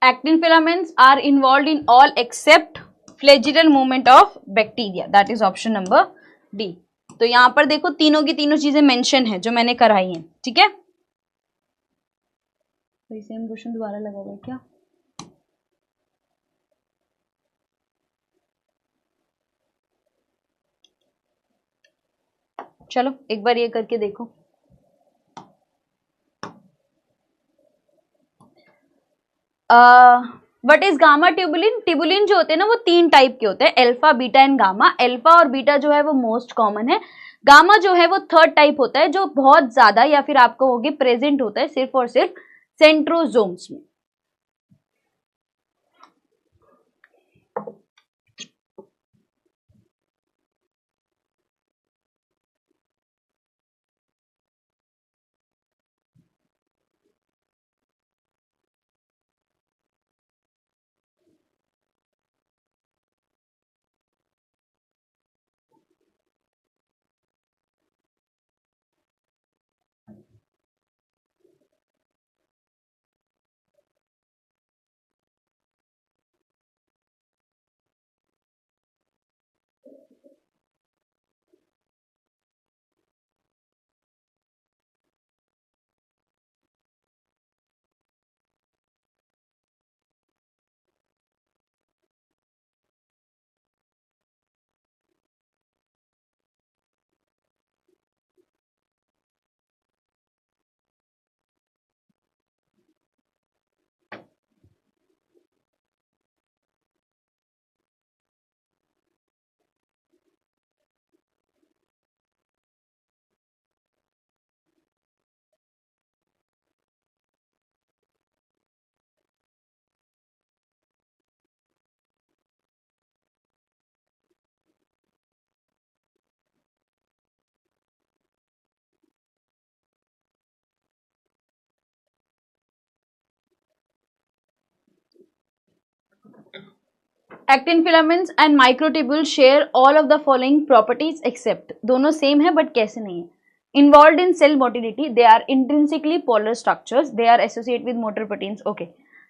Actin filaments are involved in all except flagellal movement of bacteria. That is option number D. तो यहां पर देखो तीनों की तीनों चीजें मेंशन है जो मैंने कराई हैं, ठीक है। तो सेम क्वेश्चन दोबारा लगा हुआ है क्या? चलो एक बार ये करके देखो। What is gamma tubulin? Tubulin जो होते हैं ना वो 3 टाइप के होते हैं, alpha beta and gamma. Alpha और बीटा जो है वो मोस्ट कॉमन है, गामा जो है वो थर्ड टाइप होता है जो बहुत ज्यादा या फिर आपको होगी प्रेजेंट होता है सिर्फ और सिर्फ सेंट्रोजोम्स में। Actin filaments and microtubule share all of the following properties except, दोनों सेम है बट कैसे नहीं है। Involve in cell motility, they are intrinsically polar structures, they are associate with motor proteins. Okay,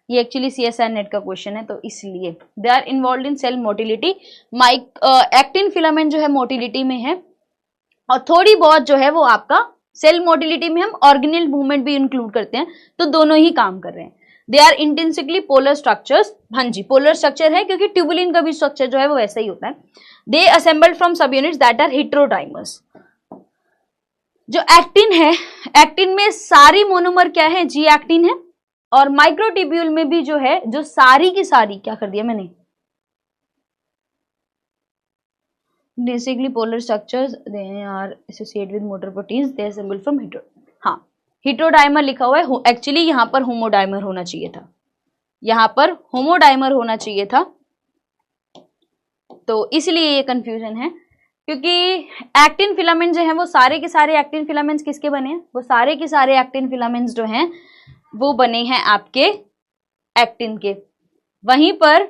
ये एक्चुअली CSIR नेट का question है तो इसलिए they are involve in cell motility. Actin filament जो है मोटिलिटी में है और थोड़ी बहुत जो है वो आपका सेल मोटिलिटी में हम ऑर्गेनेल मूवमेंट भी इंक्लूड करते हैं, तो दोनों ही काम कर रहे हैं। They are intrinsically polar structures, हाँ जी पोलर स्ट्रक्चर है क्योंकि ट्यूबुलिन का भी स्ट्रक्चर जो है वो वैसा ही होता है। दे असेंबल्ड फ्रॉम सब यूनिट्स दैट आर हेटेरोडाइमर्स। जो एक्टिन है, एक्टिन में सारी मोनोमर क्या है, जी एक्टिन है, और माइक्रोट्यूब्यूल में भी जो है जो सारी की सारी, क्या कर दिया मैंने, basically polar structures, they are associated with motor proteins, they assemble from hetero, हाँ हेटेरोडाइमर लिखा हुआ है, एक्चुअली यहां पर होमोडाइमर होना चाहिए था, यहां पर होमोडाइमर होना चाहिए था, तो इसलिए ये कंफ्यूजन है। क्योंकि एक्टिन फिलामेंट जो है वो सारे के सारे एक्टिन फिलामेंट्स किसके बने हैं, वो सारे के सारे एक्टिन फिलामेंट्स जो हैं वो बने हैं आपके एक्टिन के। वहीं पर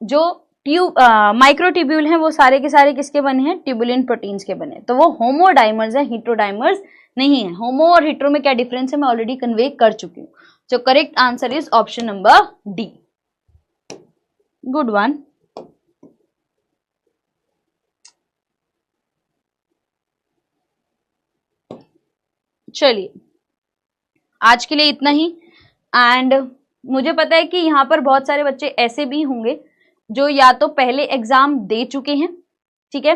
जो माइक्रोट्यूब्यूल हैं वो सारे के सारे किसके बने हैं, ट्यूबुलिन प्रोटीन्स के बने, तो वो होमोडाइमर्स हैं, हेटेरोडाइमर्स नहीं है। होमो और हेटेरो में क्या डिफरेंस है मैं ऑलरेडी कन्वे कर चुकी हूँ। So correct answer is option number D. Good one. चलिए आज के लिए इतना ही। एंड मुझे पता है कि यहाँ पर बहुत सारे बच्चे ऐसे भी होंगे जो या तो पहले एग्जाम दे चुके हैं, ठीक है,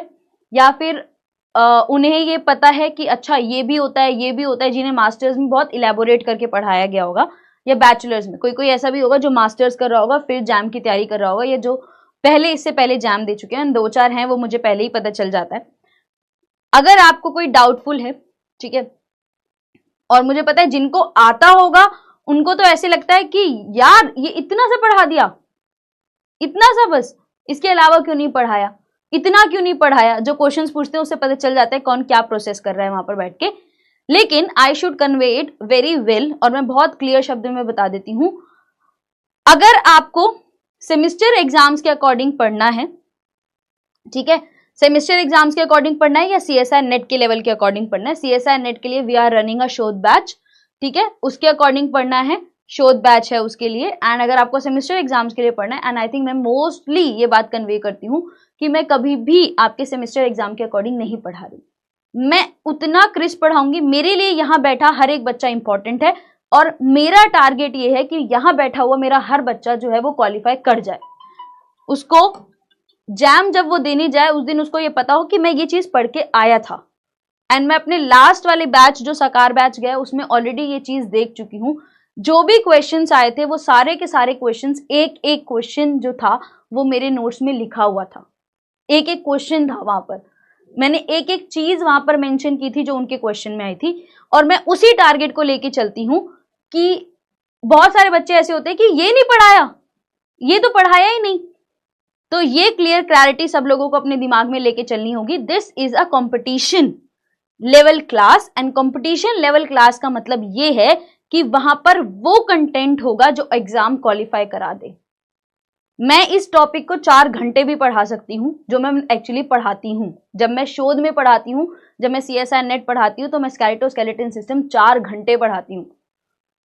या फिर उन्हें ये पता है कि अच्छा ये भी होता है ये भी होता है, जिन्हें मास्टर्स में बहुत इलेबोरेट करके पढ़ाया गया होगा, या बैचलर्स में कोई कोई ऐसा भी होगा जो मास्टर्स कर रहा होगा फिर जैम की तैयारी कर रहा होगा, या जो पहले इससे पहले जैम दे चुके हैं, 2-4 हैं वो मुझे पहले ही पता चल जाता है। अगर आपको कोई डाउटफुल है, ठीक है, और मुझे पता है जिनको आता होगा उनको तो ऐसे लगता है कि यार ये इतना सा पढ़ा दिया, इतना सा बस, इसके अलावा क्यों नहीं पढ़ाया, इतना क्यों नहीं पढ़ाया। जो क्वेश्चंस पूछते हैं उससे पता चल जाता है कौन क्या प्रोसेस कर रहा है वहां पर बैठ के। लेकिन I should convey it very well, और मैं बहुत क्लियर शब्दों में बता देती हूं, अगर आपको सेमेस्टर एग्जाम्स के अकॉर्डिंग पढ़ना है, ठीक है, सेमेस्टर एग्जाम्स के अकॉर्डिंग पढ़ना है या CSIR नेट के लेवल के अकॉर्डिंग पढ़ना है, CSIR नेट के लिए वी आर रनिंग अ शोध बैच, ठीक है, उसके अकॉर्डिंग पढ़ना है, शोध बैच है उसके लिए। एंड अगर आपको सेमेस्टर एग्जाम्स के लिए पढ़ना है, एंड आई थिंक मैं मोस्टली ये बात कन्वे करती हूँ कि मैं कभी भी आपके सेमेस्टर एग्जाम के अकॉर्डिंग नहीं पढ़ा रही, मैं उतना क्रिस्प पढ़ाऊंगी। मेरे लिए यहाँ बैठा हर एक बच्चा इंपॉर्टेंट है, और मेरा टारगेट ये है कि यहाँ बैठा हुआ मेरा हर बच्चा जो है वो क्वालिफाई कर जाए, उसको जैम जब वो देने जाए उस दिन उसको ये पता हो कि मैं ये चीज पढ़ के आया था। एंड मैं अपने लास्ट वाले बैच जो साकार बैच गया उसमें ऑलरेडी ये चीज देख चुकी हूँ। जो भी क्वेश्चंस आए थे वो सारे के सारे क्वेश्चंस, एक एक क्वेश्चन जो था वो मेरे नोट्स में लिखा हुआ था, एक एक क्वेश्चन था वहां पर, मैंने एक एक चीज वहां पर मेंशन की थी जो उनके क्वेश्चन में आई थी, और मैं उसी टारगेट को लेके चलती हूँ। कि बहुत सारे बच्चे ऐसे होते हैं कि ये नहीं पढ़ाया, ये तो पढ़ाया ही नहीं, तो ये क्लियर क्लैरिटी सब लोगों को अपने दिमाग में लेके चलनी होगी। This is a competition level class, and competition level class का मतलब ये है कि वहां पर वो कंटेंट होगा जो एग्जाम क्वालिफाई करा दे। मैं इस टॉपिक को 4 घंटे भी पढ़ा सकती हूँ, जो मैं एक्चुअली पढ़ाती हूँ। जब मैं शोध में पढ़ाती हूँ, जब मैं CSIR नेट पढ़ाती हूँ, तो मैं स्केलेटोस्केलेटन सिस्टम 4 घंटे पढ़ाती हूँ।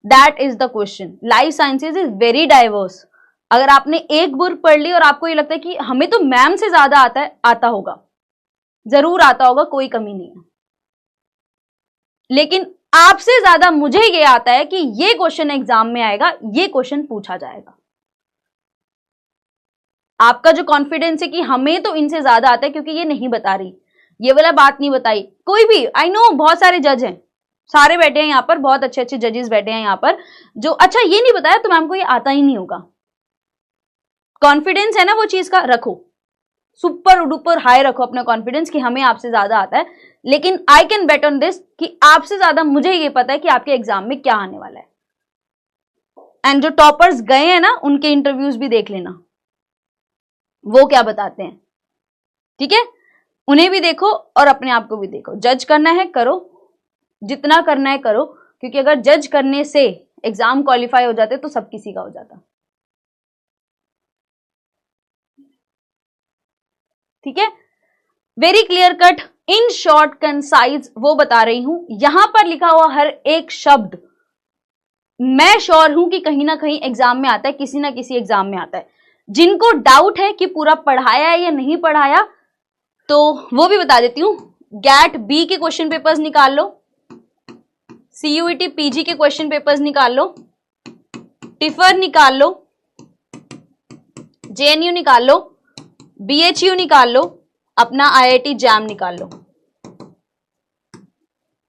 That is the question. Life sciences is very diverse. अगर आपने एक बुक पढ़ ली और आपको ये लगता है कि हमें तो मैम से ज्यादा आता होगा, जरूर आता होगा, कोई कमी नहीं है, लेकिन आपसे ज्यादा मुझे ये आता है कि ये क्वेश्चन एग्जाम में आएगा, ये क्वेश्चन पूछा जाएगा। आपका जो कॉन्फिडेंस है कि हमें तो इनसे ज्यादा आता है क्योंकि ये नहीं बता रही, ये वाला बात नहीं बताई। कोई भी, आई नो बहुत सारे जज हैं, सारे बैठे हैं यहाँ पर, बहुत अच्छे अच्छे जजेस बैठे हैं यहाँ पर, जो अच्छा ये नहीं बताया तो मैम को ये आता ही नहीं होगा। कॉन्फिडेंस है ना वो चीज का, रखो, सुपर डुपर हाई रखो अपना कॉन्फिडेंस कि हमें आपसे ज्यादा आता है। लेकिन I can bet on this कि आपसे ज्यादा मुझे ये पता है कि आपके एग्जाम में क्या आने वाला है। एंड जो टॉपर्स गए हैं ना, उनके इंटरव्यूज भी देख लेना, वो क्या बताते हैं, ठीक है, उन्हें भी देखो और अपने आप को भी देखो। जज करना है करो, जितना करना है करो, क्योंकि अगर जज करने से एग्जाम क्वालिफाई हो जाते तो सब किसी का हो जाता। ठीक है, very clear cut, in short concise वो बता रही हूं। यहां पर लिखा हुआ हर एक शब्द मैं श्योर हूं कि कहीं ना कहीं एग्जाम में आता है, किसी ना किसी एग्जाम में आता है। जिनको डाउट है कि पूरा पढ़ाया है या नहीं पढ़ाया, तो वो भी बता देती हूं। गैट बी के क्वेश्चन पेपर्स निकाल लो, सीयूईटी पीजी के क्वेश्चन पेपर्स निकाल लो, टिफर निकाल लो, जेएनयू निकाल लो, बीएचयू निकाल लो, अपना आईआईटी जैम निकाल लो,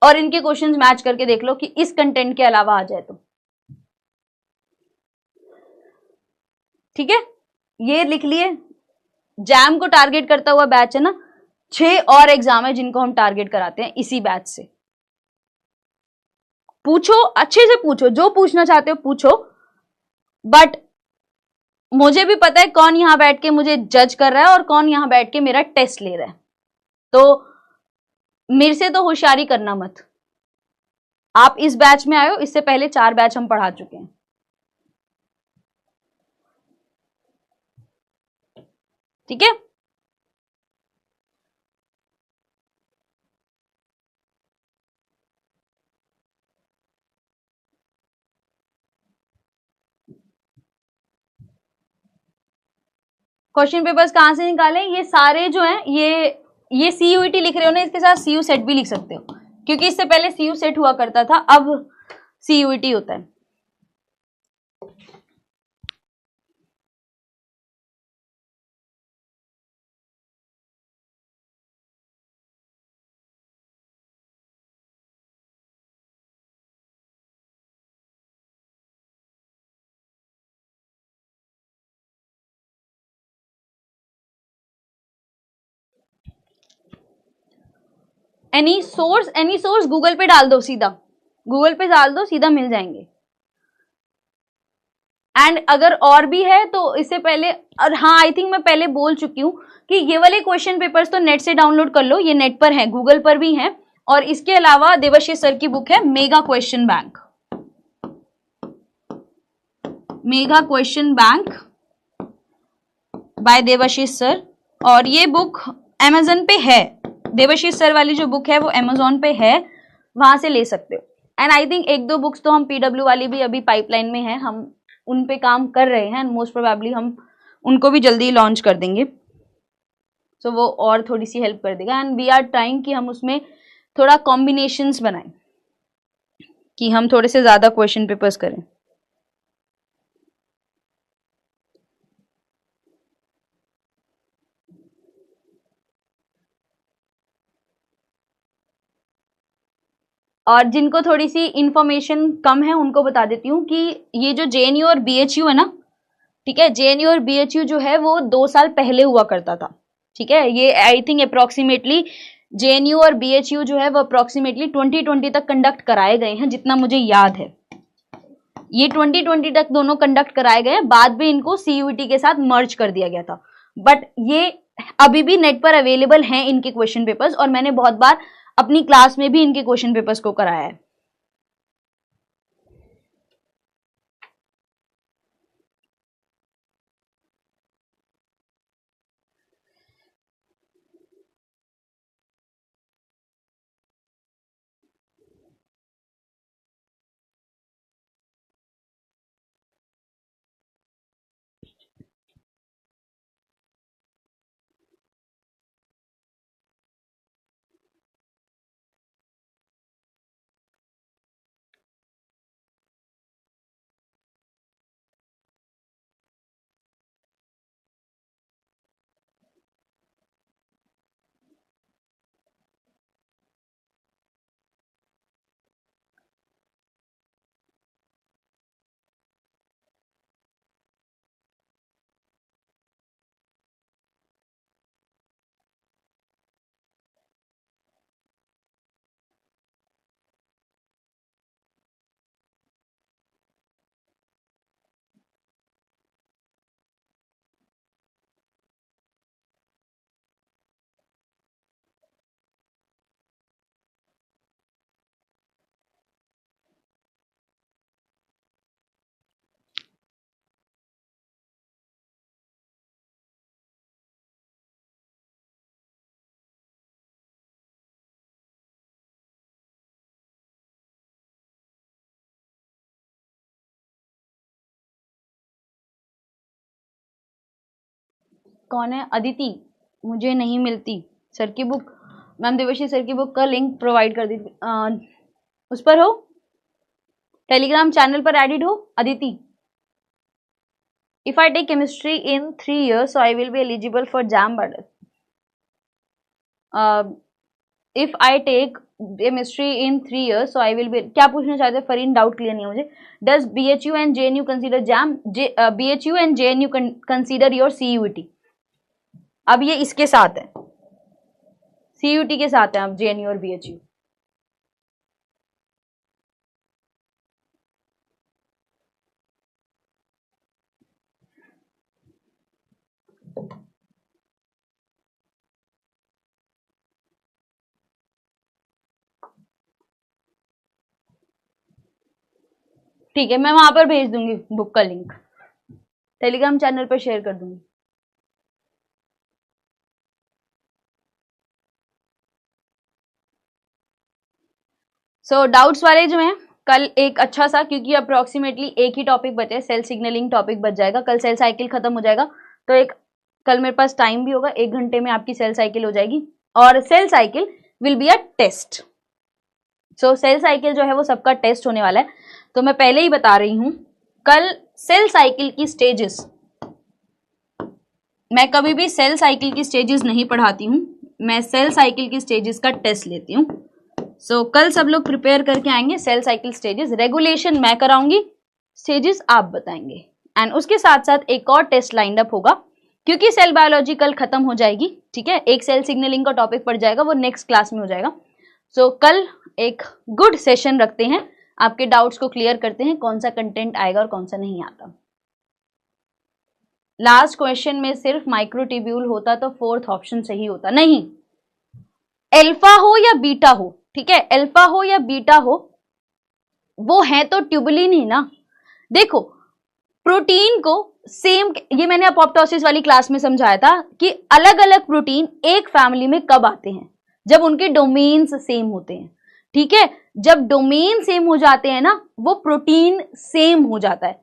और इनके क्वेश्चंस मैच करके देख लो कि इस कंटेंट के अलावा आ जाए तो। ठीक है, ये लिख लिए। जैम को टारगेट करता हुआ बैच है ना, 6 और एग्जाम है जिनको हम टारगेट कराते हैं इसी बैच से। पूछो, अच्छे से पूछो, जो पूछना चाहते हो पूछो, बट मुझे भी पता है कौन यहां बैठ के मुझे जज कर रहा है और कौन यहां बैठ के मेरा टेस्ट ले रहा है, तो मेरे से तो होशियारी करना मत। आप इस बैच में आए हो, इससे पहले 4 बैच हम पढ़ा चुके हैं। ठीक है, क्वेश्चन पेपर्स कहां से निकालें? ये सारे जो हैं, ये सीयूईटी लिख रहे हो ना, इसके साथ सीयू सेट भी लिख सकते हो, क्योंकि इससे पहले सीयू सेट हुआ करता था, अब सीयूईटी होता है। एनी सोर्स गूगल पे डाल दो, सीधा गूगल पे डाल दो, सीधा मिल जाएंगे। एंड अगर और भी है तो इससे पहले, और हाँ आई थिंक मैं पहले बोल चुकी हूँ कि ये वाले क्वेश्चन पेपर्स तो नेट से डाउनलोड कर लो, ये नेट पर है, गूगल पर भी है। और इसके अलावा देवाशीष सर की बुक है mega question bank, mega question bank by Devashish sir, और ये बुक अमेजन पे है। देवाशीष सर वाली जो बुक है वो अमेजोन पे है, वहां से ले सकते हो। एंड आई थिंक 1-2 बुक्स तो हम पीडब्ल्यू वाली भी अभी पाइपलाइन में है, हम उन पे काम कर रहे हैं, मोस्ट प्रोबेबली हम उनको भी जल्दी लॉन्च कर देंगे, तो वो और थोड़ी सी हेल्प कर देगा। एंड वी आर ट्राइंग कि हम उसमें थोड़ा कॉम्बिनेशंस बनाएं, कि हम थोड़े से ज्यादा क्वेश्चन पेपर्स करें। और जिनको थोड़ी सी इंफॉर्मेशन कम है उनको बता देती हूँ कि ये जो जेएनयू और बीएचयू है ना, ठीक है, जेएनयू और बीएचयू जो है वो 2 साल पहले हुआ करता था। ठीक है, ये आई थिंक अप्रोक्सीमेटली जेएनयू और बीएचयू जो है वो अप्रोक्सीमेटली 2020 तक कंडक्ट कराए गए हैं, जितना मुझे याद है। ये 2020 तक दोनों कंडक्ट कराए गए हैं, बाद में इनको सीयूईटी के साथ मर्ज कर दिया गया था। बट ये अभी भी नेट पर अवेलेबल हैं इनके क्वेश्चन पेपर्स, और मैंने बहुत बार अपनी क्लास में भी इनके क्वेश्चन पेपर्स को कराया है। कौन है? अदिति, मुझे नहीं मिलती सर की बुक। मैम देवर्षि सर की बुक का लिंक प्रोवाइड कर दी, उस पर हो, टेलीग्राम चैनल पर एडिड हो Aditi? If I take chemistry in 3 years, so I will be eligible for JAM, but if I take chemistry in 3 years, so I will be, क्या पूछना चाहते हैं फरीन? डाउट क्लियर नहीं है मुझे। Does BHU and JNU consider JAM? BHU and JNU consider your CUET? अब ये इसके साथ है, CUET के साथ है अब JNU और BHU। ठीक है, मैं वहां पर भेज दूंगी बुक का लिंक, टेलीग्राम चैनल पर शेयर कर दूंगी। सो डाउट्स वाले जो हैं, कल एक अच्छा सा, क्योंकि अप्रोक्सीमेटली एक ही टॉपिक बचा है, सेल सिग्नलिंग टॉपिक बच जाएगा, कल सेल साइकिल खत्म हो जाएगा, तो एक कल मेरे पास टाइम भी होगा, 1 घंटे में आपकी सेल साइकिल हो जाएगी, और cell cycle will be a test. So cell cycle जो है वो सबका टेस्ट होने वाला है। तो मैं पहले ही बता रही हूं, कल सेल साइकिल की स्टेजेस, मैं कभी भी सेल साइकिल की स्टेजेस नहीं पढ़ाती हूं, मैं सेल साइकिल की स्टेजेस का टेस्ट लेती हूं। सो कल सब लोग प्रिपेयर करके आएंगे सेल साइकिल स्टेजेस, रेगुलेशन मैं कराऊंगी, स्टेजेस आप बताएंगे, एंड उसके साथ साथ एक और टेस्ट लाइंड अप होगा, क्योंकि सेल बायोलॉजी कल खत्म हो जाएगी, ठीक है, एक सेल सिग्नलिंग का टॉपिक पड़ जाएगा, वो नेक्स्ट क्लास में हो जाएगा। सो कल एक गुड सेशन रखते हैं, आपके डाउट्स को क्लियर करते हैं, कौन सा कंटेंट आएगा और कौन सा नहीं आता। लास्ट क्वेश्चन में सिर्फ माइक्रोट्यूब्यूल होता तो 4th ऑप्शन सही होता, नहीं, अल्फा हो या बीटा हो, ठीक है, अल्फा हो या बीटा हो, वो है तो ट्यूबुलिन ही ना। देखो प्रोटीन को सेम, ये मैंने अपोप्टोसिस वाली क्लास में समझाया था कि अलग अलग प्रोटीन एक फैमिली में कब आते हैं, जब उनके डोमेन्स सेम होते हैं, ठीक है, जब डोमेन सेम हो जाते हैं ना, वो प्रोटीन सेम हो जाता है।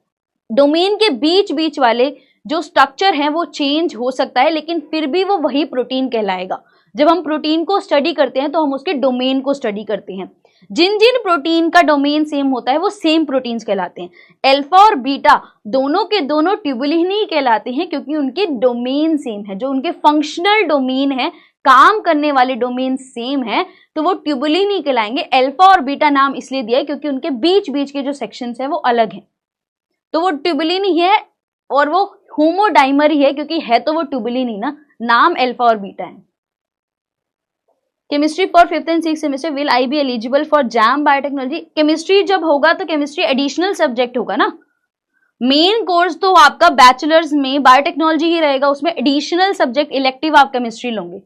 डोमेन के बीच बीच वाले जो स्ट्रक्चर हैं वो चेंज हो सकता है, लेकिन फिर भी वो वही प्रोटीन कहलाएगा। जब हम प्रोटीन को स्टडी करते हैं तो हम उसके डोमेन को स्टडी करते हैं, जिन जिन प्रोटीन का डोमेन सेम होता है वो सेम प्रोटीन्स कहलाते हैं। अल्फा और बीटा दोनों के दोनों ट्यूबुलिन ही कहलाते हैं, क्योंकि उनके डोमेन सेम है, जो उनके फंक्शनल डोमेन है, काम करने वाले डोमेन सेम है, तो वो ट्यूबुलिन ही कहलाएंगे। अल्फा और बीटा नाम इसलिए दिया है क्योंकि उनके बीच बीच के जो सेक्शंस है वो अलग हैं, तो वो ट्यूबुलिन ही है, और वो होमोडाइमर ही है, क्योंकि है तो वो ट्यूबुलिन ही ना, नाम अल्फा और बीटा है। Chemistry for 5th and 6th semester, will I be eligible for jam biotechnology? Chemistry जब होगा तो केमिस्ट्री एडिशनल सब्जेक्ट होगा ना, मेन कोर्स तो आपका बैचलर्स में बायोटेक्नोलॉजी ही रहेगा, उसमें एडिशनल सब्जेक्ट इलेक्टिव आप केमिस्ट्री लोगे।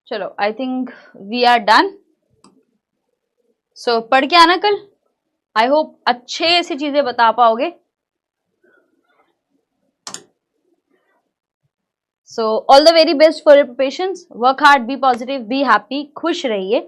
चलो I think we are done. So पढ़ के आना कल, आई होप अच्छे से चीजें बता पाओगे। So all the very best for your preparations, work hard, be positive, be happy, खुश रहिए,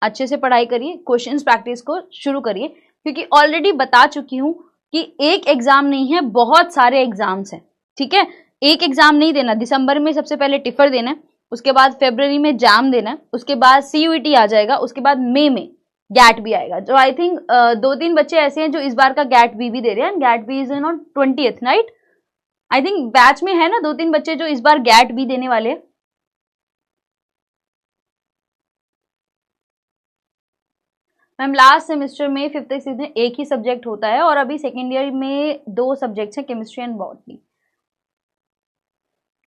अच्छे से पढ़ाई करिए, क्वेश्चंस प्रैक्टिस को शुरू करिए, क्योंकि ऑलरेडी बता चुकी हूं कि एक एग्जाम नहीं है, बहुत सारे एग्जाम्स हैं, ठीक है, एक एग्जाम नहीं देना। दिसंबर में सबसे पहले टिफर देना है, उसके बाद फरवरी में जैम देना है, उसके बाद CUET आ जाएगा, उसके बाद मई में गैट बी आएगा। जो आई थिंक 2-3 बच्चे ऐसे हैं जो इस बार का गैट बी भी दे रहे हैं। GAT B is on 20th right, I think batch में है ना 2-3 बच्चे जो इस बार गैट बी देने वाले हैं। मैम लास्ट सेमेस्टर में 5th सीजन में एक ही सब्जेक्ट होता है और अभी सेकेंड ईयर में 2 सब्जेक्ट्स हैं, केमिस्ट्री एंड बॉटनी।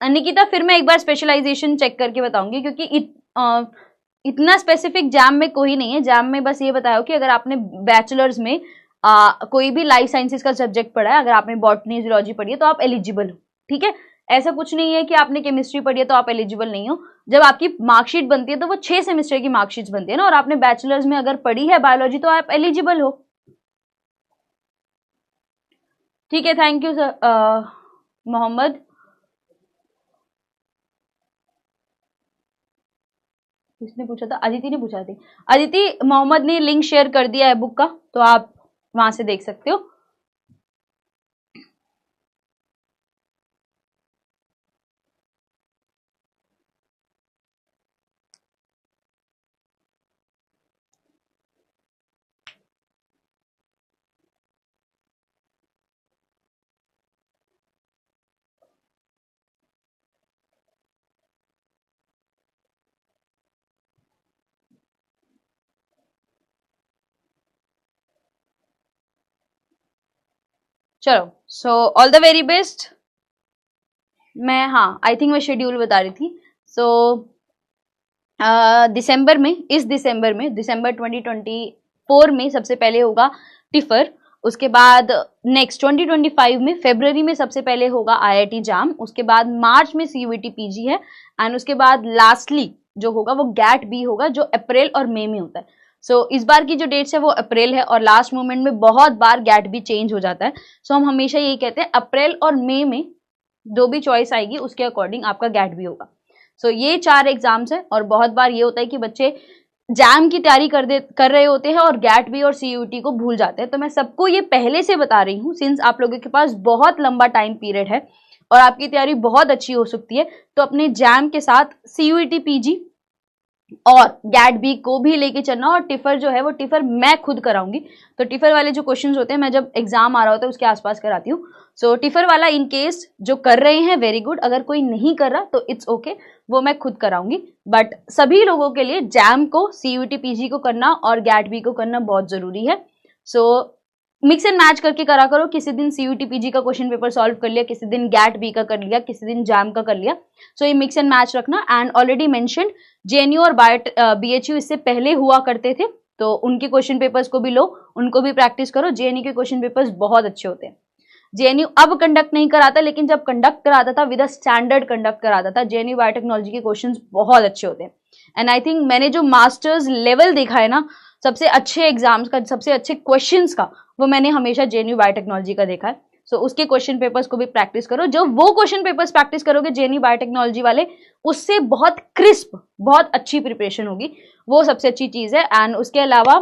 निकिता फिर मैं एक बार स्पेशलाइजेशन चेक करके बताऊंगी, क्योंकि इतना स्पेसिफिक जैम में कोई नहीं है। जैम में बस ये बताया कि अगर आपने बैचलर्स में कोई भी लाइफ साइंसेज का सब्जेक्ट पढ़ा है, अगर आपने बॉटनी जूलॉजी पढ़ी है तो आप एलिजिबल हो, ठीक है। ऐसा कुछ नहीं है कि आपने केमिस्ट्री पढ़ी है तो आप एलिजिबल नहीं हो। जब आपकी मार्कशीट बनती है तो वो 6 सेमेस्टर की मार्कशीट बनती है ना, और आपने बैचलर्स में अगर पढ़ी है बायोलॉजी तो आप एलिजिबल हो, ठीक है। Thank you sir Mohammad. किसने पूछा था? अदिति ने पूछा थी। अदिति, मोहम्मद ने लिंक शेयर कर दिया है बुक का, तो आप वहां से देख सकते हो। चलो, सो ऑल द वेरी बेस्ट। मैं आई थिंक मैं शेड्यूल बता रही थी। सो दिसंबर में, इस दिसंबर में, दिसंबर 2024 में सबसे पहले होगा टिफर। उसके बाद नेक्स्ट 2025 में फरवरी में सबसे पहले होगा IIT जाम। उसके बाद मार्च में CUET PG है, एंड उसके बाद लास्टली जो होगा वो गैट बी होगा, जो अप्रैल और मई में होता है। सो इस बार की जो डेट्स है वो अप्रैल है, और लास्ट मोमेंट में बहुत बार गैट बी चेंज हो जाता है। सो हम हमेशा यही कहते हैं अप्रैल और मई में जो भी चॉइस आएगी उसके अकॉर्डिंग आपका गैट बी होगा। सो ये 4 एग्जाम्स है, और बहुत बार ये होता है कि बच्चे जैम की तैयारी कर रहे होते हैं और गैट बी और CUET को भूल जाते हैं। तो मैं सबको ये पहले से बता रही हूँ, सिंस आप लोगों के पास बहुत लंबा टाइम पीरियड है और आपकी तैयारी बहुत अच्छी हो सकती है, तो अपने जैम के साथ CUET PG और गैट बी को भी लेके चलना। और टिफर जो है वो टिफर मैं खुद कराऊंगी। तो टिफर वाले जो क्वेश्चंस होते हैं मैं जब एग्जाम आ रहा होता है उसके आसपास कराती हूँ। सो टिफर वाला इन केस जो कर रहे हैं वेरी गुड, अगर कोई नहीं कर रहा तो इट्स ओके, वो मैं खुद कराऊंगी। बट सभी लोगों के लिए जैम को, CUET PG को करना और गैट बी को करना बहुत जरूरी है। सो मिक्स एंड मैच करके करा करो। किसी दिन CUET PG का क्वेश्चन पेपर सॉल्व कर लिया, किसी दिन गैट बी का कर लिया, किसी दिन जैम का कर लिया। सो ये मिक्स एंड मैच रखना। एंड ऑलरेडी मेंशन्ड JNU और BHU इससे पहले हुआ करते थे, तो उनके क्वेश्चन पेपर्स को भी लो, उनको भी प्रैक्टिस करो। JNU के क्वेश्चन पेपर्स बहुत अच्छे होते हैं। JNU अब कंडक्ट नहीं कराता, लेकिन जब कंडक्ट कराता था विद अ स्टैंडर्ड कंडक्ट कराता था। JNU बायोटेक्नोलॉजी के क्वेश्चंस बहुत अच्छे होते हैं। एंड आई थिंक मैंने जो मास्टर्स लेवल देखा है ना, सबसे अच्छे एग्जाम्स का, सबसे अच्छे क्वेश्चंस का, वो मैंने हमेशा JNU बायोटेक्नोलॉजी का देखा है। सो उसके क्वेश्चन पेपर्स को भी प्रैक्टिस करो। जो वो क्वेश्चन पेपर्स प्रैक्टिस करोगे JNU बायोटेक्नोलॉजी वाले, उससे बहुत क्रिस्प, बहुत अच्छी प्रिपरेशन होगी, वो सबसे अच्छी चीज है। एंड उसके अलावा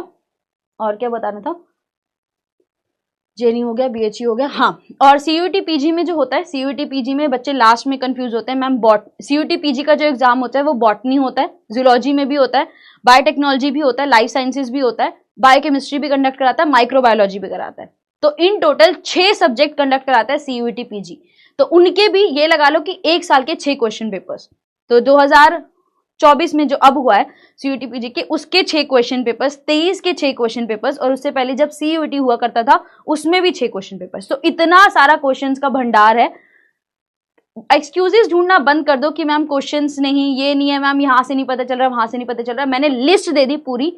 और क्या बताना था? JNU हो गया, BHU हो गया, हाँ। और CUET PG में जो होता है, CUET PG में बच्चे लास्ट में कंफ्यूज होते हैं, मैम CUET PG का जो एग्जाम होता है वो बॉटनी होता है, जूलॉजी में भी होता है, बायोटेक्नोलॉजी भी होता है, लाइफ साइंसेज भी होता है, बायोकेमिस्ट्री भी कंडक्ट कराता है, माइक्रोबायोलॉजी भी कराता है। तो इन टोटल 6 सब्जेक्ट कंडक्ट कराता है CUET PG। तो उनके भी ये लगा लो कि 1 साल के 6 क्वेश्चन पेपर्स। तो 2024 में जो अब हुआ है CUET PG के, उसके 6 क्वेश्चन पेपर्स, 23 के 6 क्वेश्चन पेपर्स, और उससे पहले जब CUET हुआ करता था उसमें भी 6 क्वेश्चन पेपर्स। तो इतना सारा क्वेश्चंस का भंडार है। एक्सक्यूजेस ढूंढना बंद कर दो कि मैम क्वेश्चंस नहीं, ये नहीं है मैम, यहाँ से नहीं पता चल रहा, वहां से नहीं पता चल रहा। मैंने लिस्ट दे दी पूरी,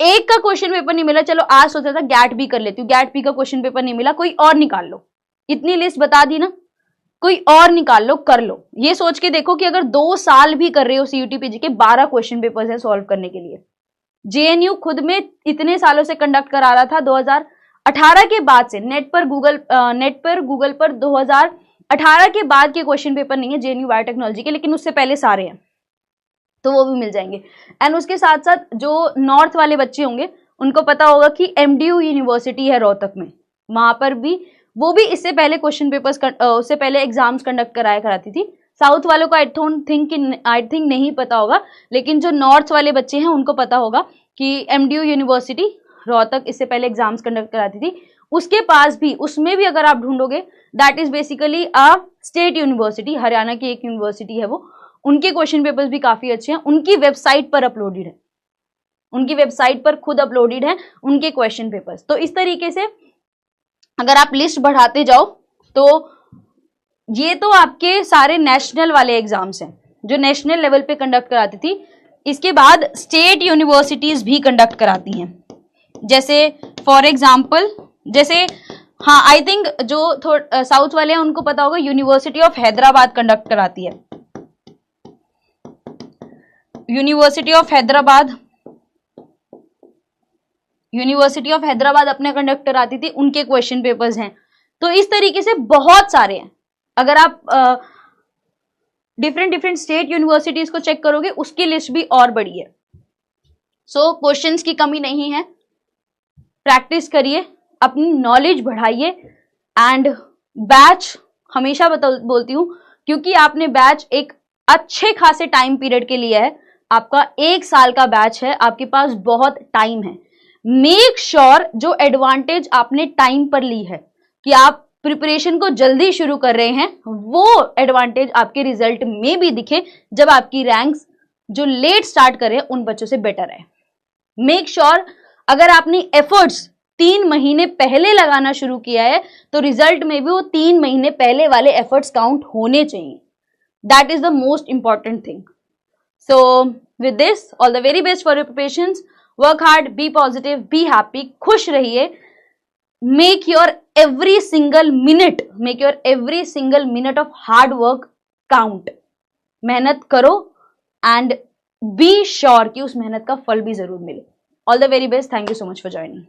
एक का क्वेश्चन पेपर नहीं मिला, चलो आज सोचा था गैट बी कर लेती हूँ, गैट बी का क्वेश्चन पेपर नहीं मिला, कोई और निकाल लो। इतनी लिस्ट बता दी ना, कोई और निकाल लो, कर लो। ये सोच के देखो कि अगर 2 साल भी कर रहे हो CUET PG के, 12 क्वेश्चन पेपर्स हैं सॉल्व करने के लिए। JNU खुद में इतने सालों से कंडक्ट करा रहा था, 2018 के बाद से। नेट पर गूगल पर 2018 के बाद के क्वेश्चन पेपर नहीं है JNU बायोटेक्नोलॉजी के, लेकिन उससे पहले सारे हैं, तो वो भी मिल जाएंगे। एंड उसके साथ साथ जो नॉर्थ वाले बच्चे होंगे उनको पता होगा कि MDU यूनिवर्सिटी है रोहतक में, वहां पर भी वो भी इससे पहले क्वेश्चन पेपर्स, उससे पहले एग्जाम्स कंडक्ट कराती थी। साउथ वालों को आई थिंक नहीं पता होगा, लेकिन जो नॉर्थ वाले बच्चे हैं उनको पता होगा कि एमडीयू यूनिवर्सिटी रोहतक इससे पहले एग्जाम्स कंडक्ट कराती थी, उसके पास भी, उसमें भी अगर आप ढूंढोगे, that is basically a state university, Haryana की एक यूनिवर्सिटी है वो, उनके क्वेश्चन पेपर्स भी काफी अच्छे हैं, उनकी वेबसाइट पर अपलोडेड है, उनकी वेबसाइट पर खुद अपलोडेड है उनके क्वेश्चन पेपर्स। तो इस तरीके से अगर आप लिस्ट बढ़ाते जाओ तो ये तो आपके सारे नेशनल वाले एग्जाम्स हैं जो नेशनल लेवल पे कंडक्ट कराती थी। इसके बाद स्टेट यूनिवर्सिटीज भी कंडक्ट कराती हैं, जैसे फॉर एग्जांपल, जैसे हाँ आई थिंक जो साउथ वाले हैं उनको पता होगा, यूनिवर्सिटी ऑफ हैदराबाद कंडक्ट कराती है, university of Hyderabad, university of Hyderabad अपने कंडक्ट कराती थी, उनके क्वेश्चन पेपर्स हैं। तो इस तरीके से बहुत सारे हैं, अगर आप डिफरेंट डिफरेंट स्टेट यूनिवर्सिटीज को चेक करोगे उसकी लिस्ट भी और बड़ी है। सो क्वेश्चंस की कमी नहीं है, प्रैक्टिस करिए, अपनी नॉलेज बढ़ाइए, एंड बैच हमेशा बोलती हूं, क्योंकि आपने बैच एक अच्छे खासे टाइम पीरियड के लिए है, आपका 1 साल का बैच है, आपके पास बहुत टाइम है। मेक श्योर जो एडवांटेज आपने टाइम पर ली है कि आप प्रिपरेशन को जल्दी शुरू कर रहे हैं, वो एडवांटेज आपके रिजल्ट में भी दिखे जब आपकी रैंक्स जो लेट स्टार्ट करे उन बच्चों से बेटर है। मेक श्योर अगर आपने एफर्ट्स 3 महीने पहले लगाना शुरू किया है तो रिजल्ट में भी वो 3 महीने पहले वाले एफर्ट्स काउंट होने चाहिए। That is the most important thing. So with this, all the very best for your preparations, work hard, be positive, be happy, खुश रहिए, make your every single minute of hard work count, मेहनत करो and be sure कि उस मेहनत का फल भी जरूर मिले। All the very best, thank you so much for joining.